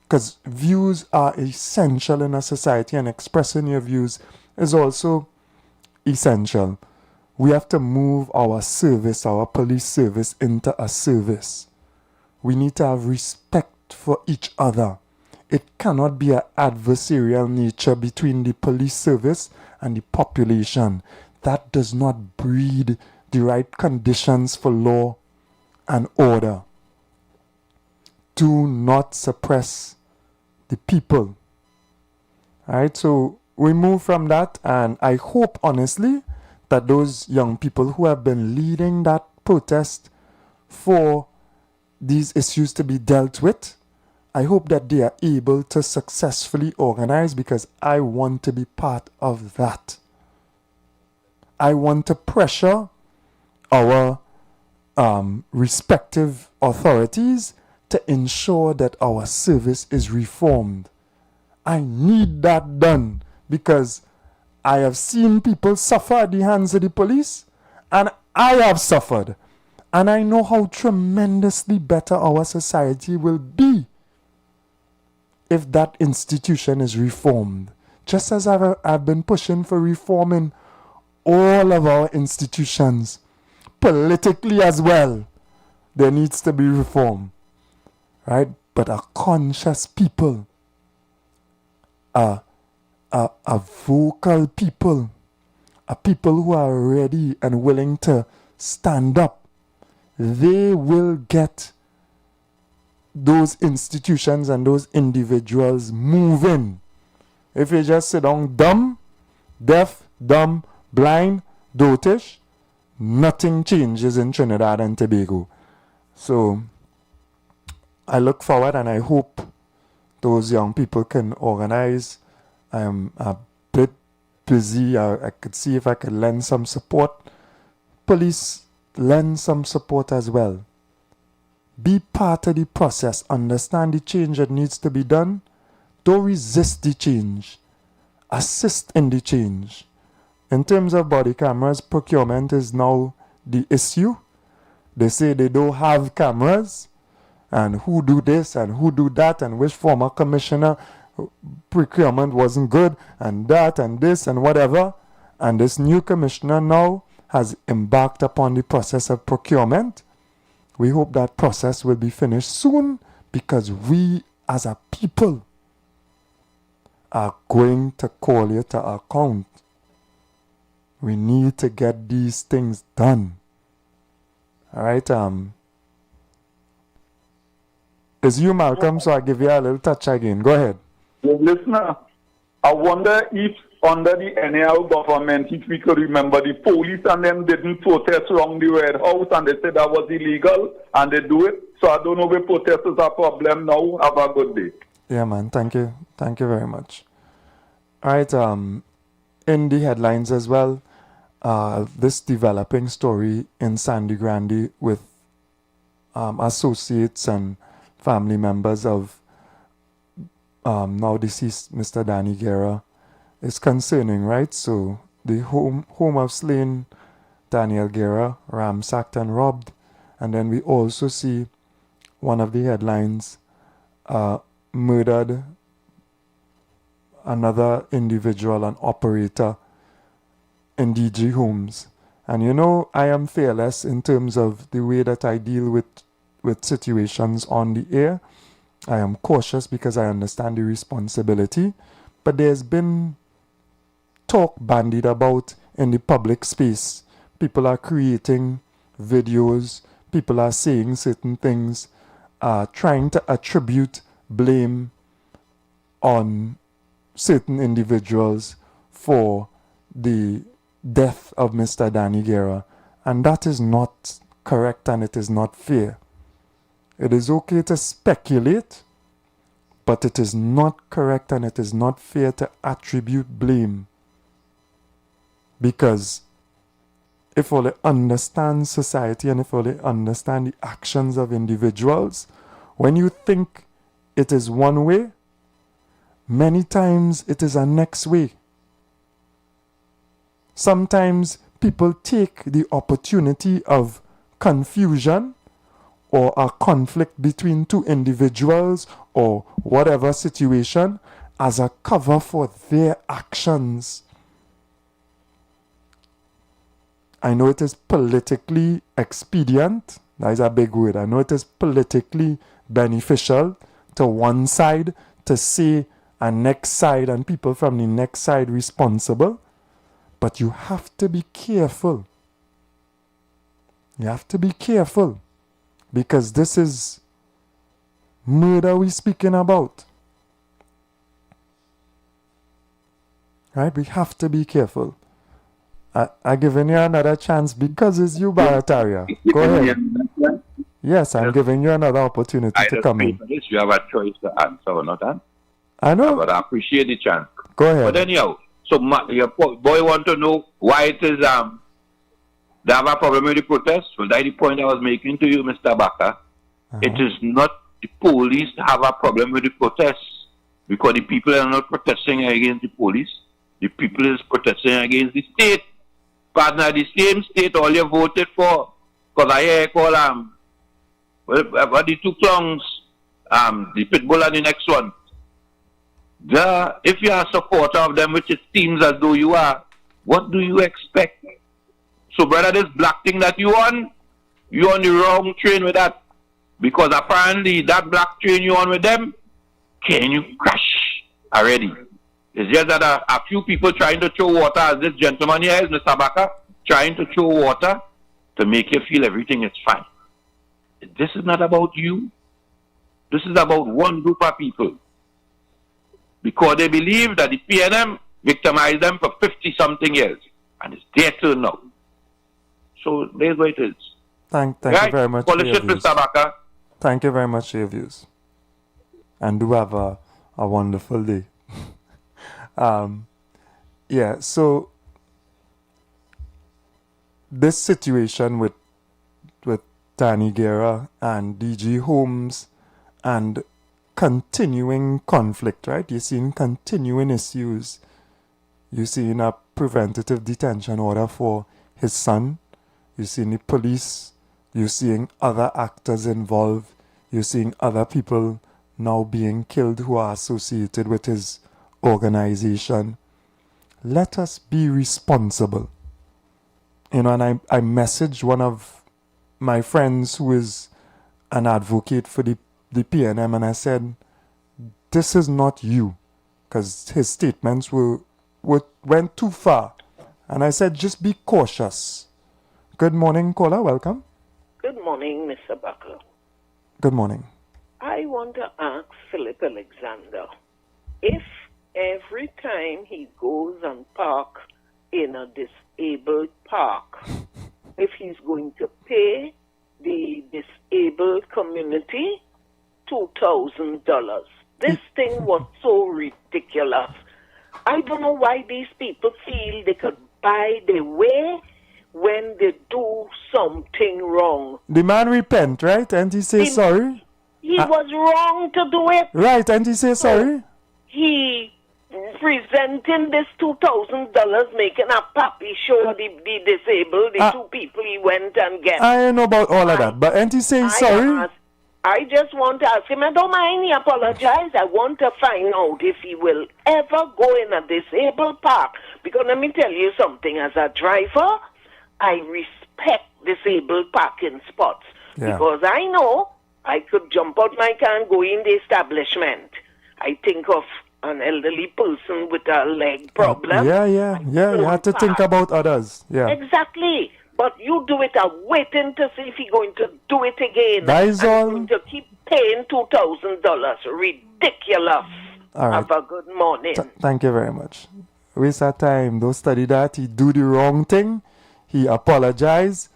A: Because views are essential in a society, and expressing your views is also essential. We have to move our service, our police service, into a service. We need to have respect for each other. It cannot be an adversarial nature between the police service and the population. That does not breed the right conditions for law and order. Do not suppress the people. Alright, so we move from that, and I hope honestly that those young people who have been leading that protest for these issues to be dealt with, I hope that they are able to successfully organize, because I want to be part of that. I want to pressure our respective authorities to ensure that our service is reformed. I need that done, because I have seen people suffer at the hands of the police, and I have suffered. And I know how tremendously better our society will be if that institution is reformed. Just as I've been pushing for reforming all of our institutions, politically as well, there needs to be reform. Right? But a conscious people, a vocal people, a people who are ready and willing to stand up, they will get those institutions and those individuals moving. If you just sit down dumb, deaf, dumb, blind, dotish, nothing changes in Trinidad and Tobago. So I look forward, and I hope those young people can organize. I am a bit busy. I could see if I could lend some support. Police, lend some support as well. Be part of the process. Understand the change that needs to be done. Don't resist the change. Assist in the change. In terms of body cameras, procurement is now the issue. They say they don't have cameras, and who do this and who do that, and which former commissioner procurement wasn't good, and that and this and whatever. And this new commissioner now has embarked upon the process of procurement. We hope that process will be finished soon, because we as a people are going to call you to account. We need to get these things done. All right. It's you, Malcolm, so I'll give you a little touch again. Go ahead.
L: Listener, I wonder if under the NAL government, if we could remember, the police and them didn't protest around the Red House, and they said that was illegal, and they do it. So I don't know if protesters are a problem now. Have a good day.
A: Yeah, man. Thank you. Thank you very much. All right. In the headlines as well, this developing story in Sandy Grande with associates and family members of now deceased Mr. Danny Guerra is concerning, right? So the home of slain Daniel Guerra ransacked and robbed, and then we also see one of the headlines, murdered another individual, an operator in DG Homes. And you know, I am fearless in terms of the way that I deal with situations on the air. I am cautious because I understand the responsibility, but there's been talk bandied about in the public space. People are creating videos, people are saying certain things, trying to attribute blame on certain individuals for the death of Mr. Danny Guerra. And that is not correct and it is not fair. It is okay to speculate, but it is not correct and it is not fair to attribute blame. Because if we understand society and if we understand the actions of individuals, when you think it is one way, many times it is a next way. Sometimes people take the opportunity of confusion or a conflict between two individuals or whatever situation as a cover for their actions. I know it is politically expedient. That is a big word. I know it is politically beneficial to one side to say a next side and people from the next side responsible. But you have to be careful. You have to be careful. Because this is murder we're speaking about. Right? We have to be careful. I'm giving you another chance because it's you, Barataria. Go ahead. Yes, I'm giving you another opportunity to come in.
M: You have a choice to answer or not answer.
A: I know.
M: But I appreciate the chance.
A: Go ahead.
M: But anyhow, so your boy want to know why it is they have a problem with the protest. Well, that's the point I was making to you, Mr. Baka. It is not the police that have a problem with the protests because the people are not protesting against the police. The people is protesting against the state. Partner, the same state all you voted for. Because I hear call what the two clowns, the pitbull and the next one. If you are a supporter of them, which it seems as though you are, what do you expect? So, brother, this black thing that you're on the wrong train with that. Because apparently that black train you're on with them, can you crash already? It's just that a few people trying to throw water, as this gentleman here is, Mr. Baka, trying to throw water to make you feel everything is fine. This is not about you. This is about one group of people. Because they believe that the PNM victimized them for 50-something years. And it's their turn now. So there's what it is.
A: Thank you very much for your views.
M: Mr. Baka.
A: Thank you very much for your views. And do have a wonderful day. Yeah, so this situation with Danny Guerra and DG Holmes and continuing conflict, right? You're seeing continuing issues. You're seeing a preventative detention order for his son. You're seeing the police. You're seeing other actors involved. You're seeing other people now being killed who are associated with his organization. Let us be responsible. You know, and I messaged one of my friends who is an advocate for the PNM, and I said, this is not you, because his statements went too far. And I said, just be cautious. Good morning, caller. Welcome.
O: Good morning, Mr. Buckler.
A: Good morning.
O: I want to ask Philip Alexander if every time he goes and park in a disabled park, if he's going to pay the disabled community $2,000. This thing was so ridiculous. I don't know why these people feel they could buy their way when they do something wrong.
A: The man repent, right? And he says sorry?
O: He was wrong to do it.
A: Right, and he says sorry?
O: He presenting this $2,000, making a puppy show the disabled, the two people he went and get.
A: I don't know about all of that, but and he says sorry?
O: I just want to ask him, I don't mind he apologize. I want to find out if he will ever go in a disabled park. Because let me tell you something, as a driver, I respect disabled parking spots.
A: Yeah.
O: Because I know I could jump out my car and go in the establishment. I think of an elderly person with a leg problem.
A: Yeah. You have to think about others. Yeah.
O: Exactly. But you do it, waiting to see if he's going to do it again.
A: That is all.
O: Going to keep paying $2,000. Ridiculous.
A: All right.
O: Have a good morning.
A: Thank you very much. Waste our time. Don't study that. He do the wrong thing. He apologize.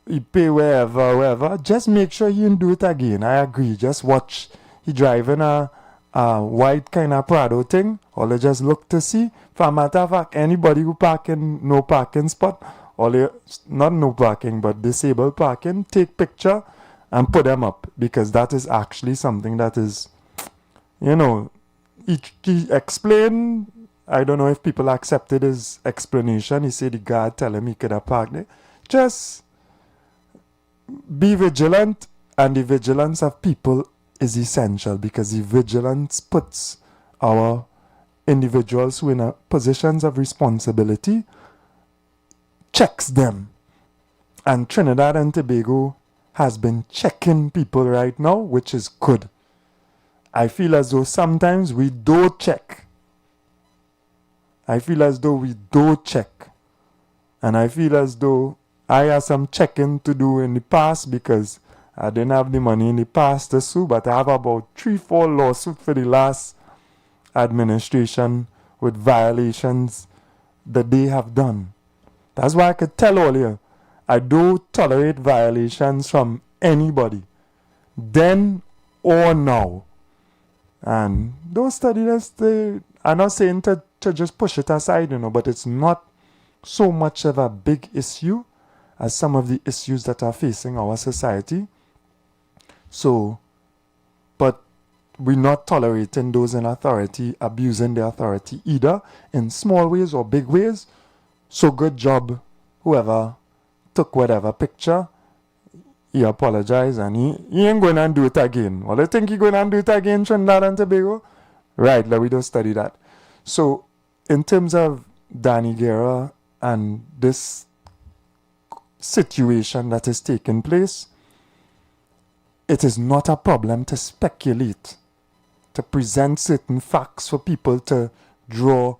A: he pay wherever. Just make sure you don't do it again. I agree. Just watch. He driving a white kind of Prado thing, or they just look to see. For a matter of fact, anybody who park in no parking spot, or not no parking, but disabled parking, take picture and put them up, because that is actually something that is, he explained. I don't know if people accepted his explanation. He said the guard tell him he could have parked there. Just be vigilant, and the vigilance of people is essential, because the vigilance puts our individuals who are in positions of responsibility, checks them. And Trinidad and Tobago has been checking people right now, which is good. I feel as though sometimes we don't check. And I feel as though I have some checking to do in the past, because I didn't have the money in the past to sue, but I have about 3-4 lawsuits for the last administration with violations that they have done. That's why I could tell all you, I don't tolerate violations from anybody, then or now. And don't study this. I'm not saying to just push it aside, but it's not so much of a big issue as some of the issues that are facing our society. So, but we're not tolerating those in authority abusing the authority, either in small ways or big ways. So good job, whoever took whatever picture. He apologized, and he ain't going to do it again. Well, I think he's going to do it again, Trinidad and Tobago? Right, let we don't study that. So, in terms of Danny Guerra and this situation that is taking place, it is not a problem to speculate, to present certain facts for people to draw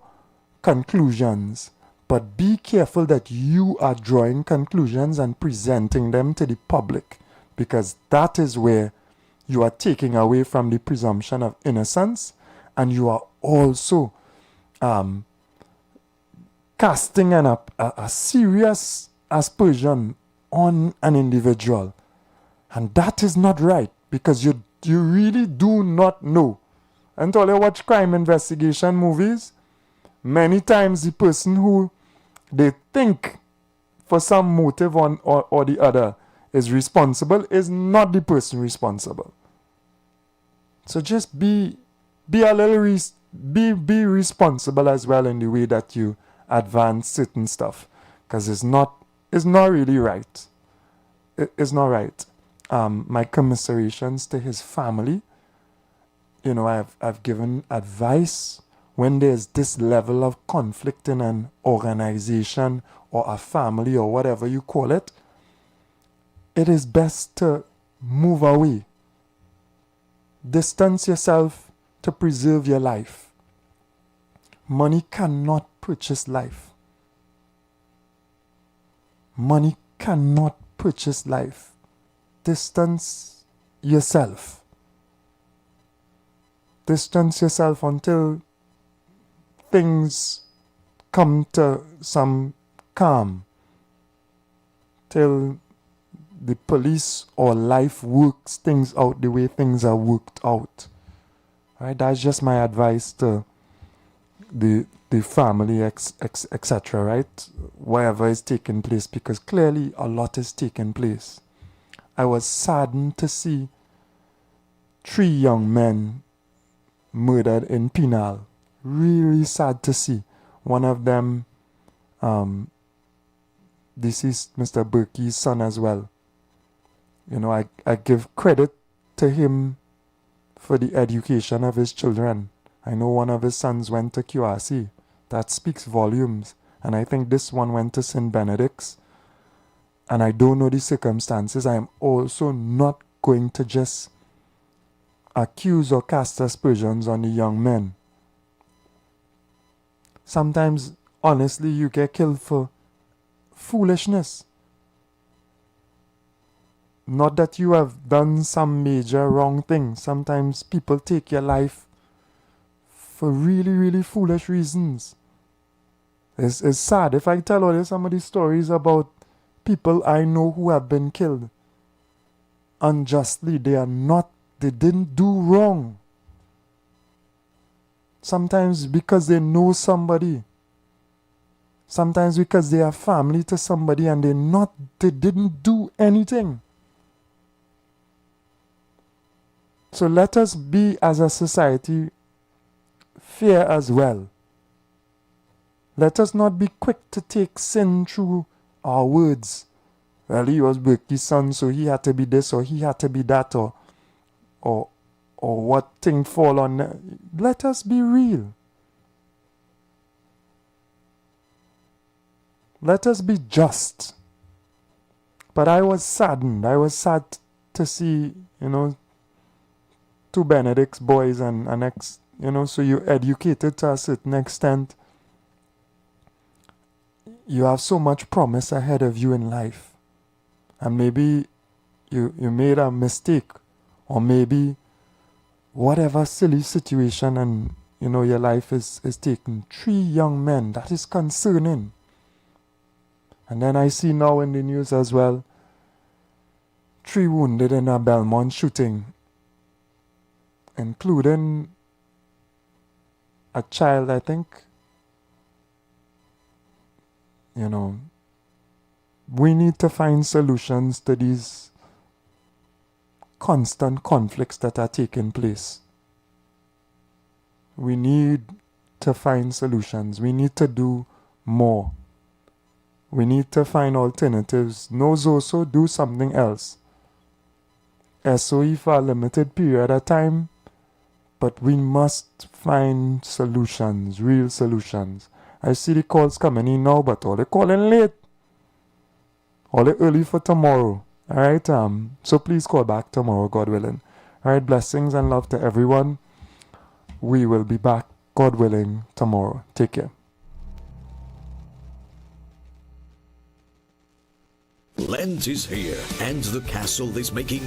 A: conclusions. But be careful that you are drawing conclusions and presenting them to the public, because that is where you are taking away from the presumption of innocence, and you are also casting a serious aspersion on an individual. And that is not right, because you really do not know. Until you watch crime investigation movies, many times the person who they think for some motive or the other is responsible is not the person responsible. So just be a little be responsible as well in the way that you advance certain stuff, because it's not really right. It's not right. My commiserations to his family. I've given advice. When there's this level of conflict in an organization or a family or whatever you call it, it is best to move away. Distance yourself to preserve your life. Money cannot purchase life. Money cannot purchase life. Distance yourself. Distance yourself until things come to some calm, till the police or life works things out the way things are worked out. Right? That's just my advice to the family, etc. Right? Whatever is taking place, because clearly a lot is taking place. I was saddened to see 3 young men murdered in Penal. Really sad to see. One of them, this is Mr. Berkey's son as well. I give credit to him for the education of his children. I know one of his sons went to QRC. That speaks volumes. And I think this one went to St. Benedict's. And I don't know the circumstances. I am also not going to just accuse or cast aspersions on the young men. Sometimes, honestly, you get killed for foolishness. Not that you have done some major wrong thing. Sometimes people take your life for really, really foolish reasons. It's sad. If I tell all you some of these stories about people I know who have been killed unjustly. They didn't do wrong. Sometimes because they know somebody. Sometimes because they are family to somebody and they didn't do anything. So let us be, as a society, fair as well. Let us not be quick to take sin through our words. Well, he was Berkey's son, so he had to be this or he had to be that or what thing fall on. Let us be real. Let us be just. But I was saddened. I was sad to see, two Benedict's boys and so you're educated to a certain extent. You have so much promise ahead of you in life. And maybe you made a mistake. Or maybe whatever silly situation and, your life is taking 3 young men. That is concerning. And then I see now in the news as well, 3 wounded in a Belmont shooting, including a child, I think. We need to find solutions to these constant conflicts that are taking place. We need to find solutions. We need to do more. We need to find alternatives. No Zoso, do something else. SOE for a limited period of time, but we must find solutions, real solutions. I see the calls coming in now, but all they calling late. All they early for tomorrow. Alright, so please call back tomorrow, God willing. Alright, blessings and love to everyone. We will be back, God willing, tomorrow. Take care.
P: Lent is here, and the castle is making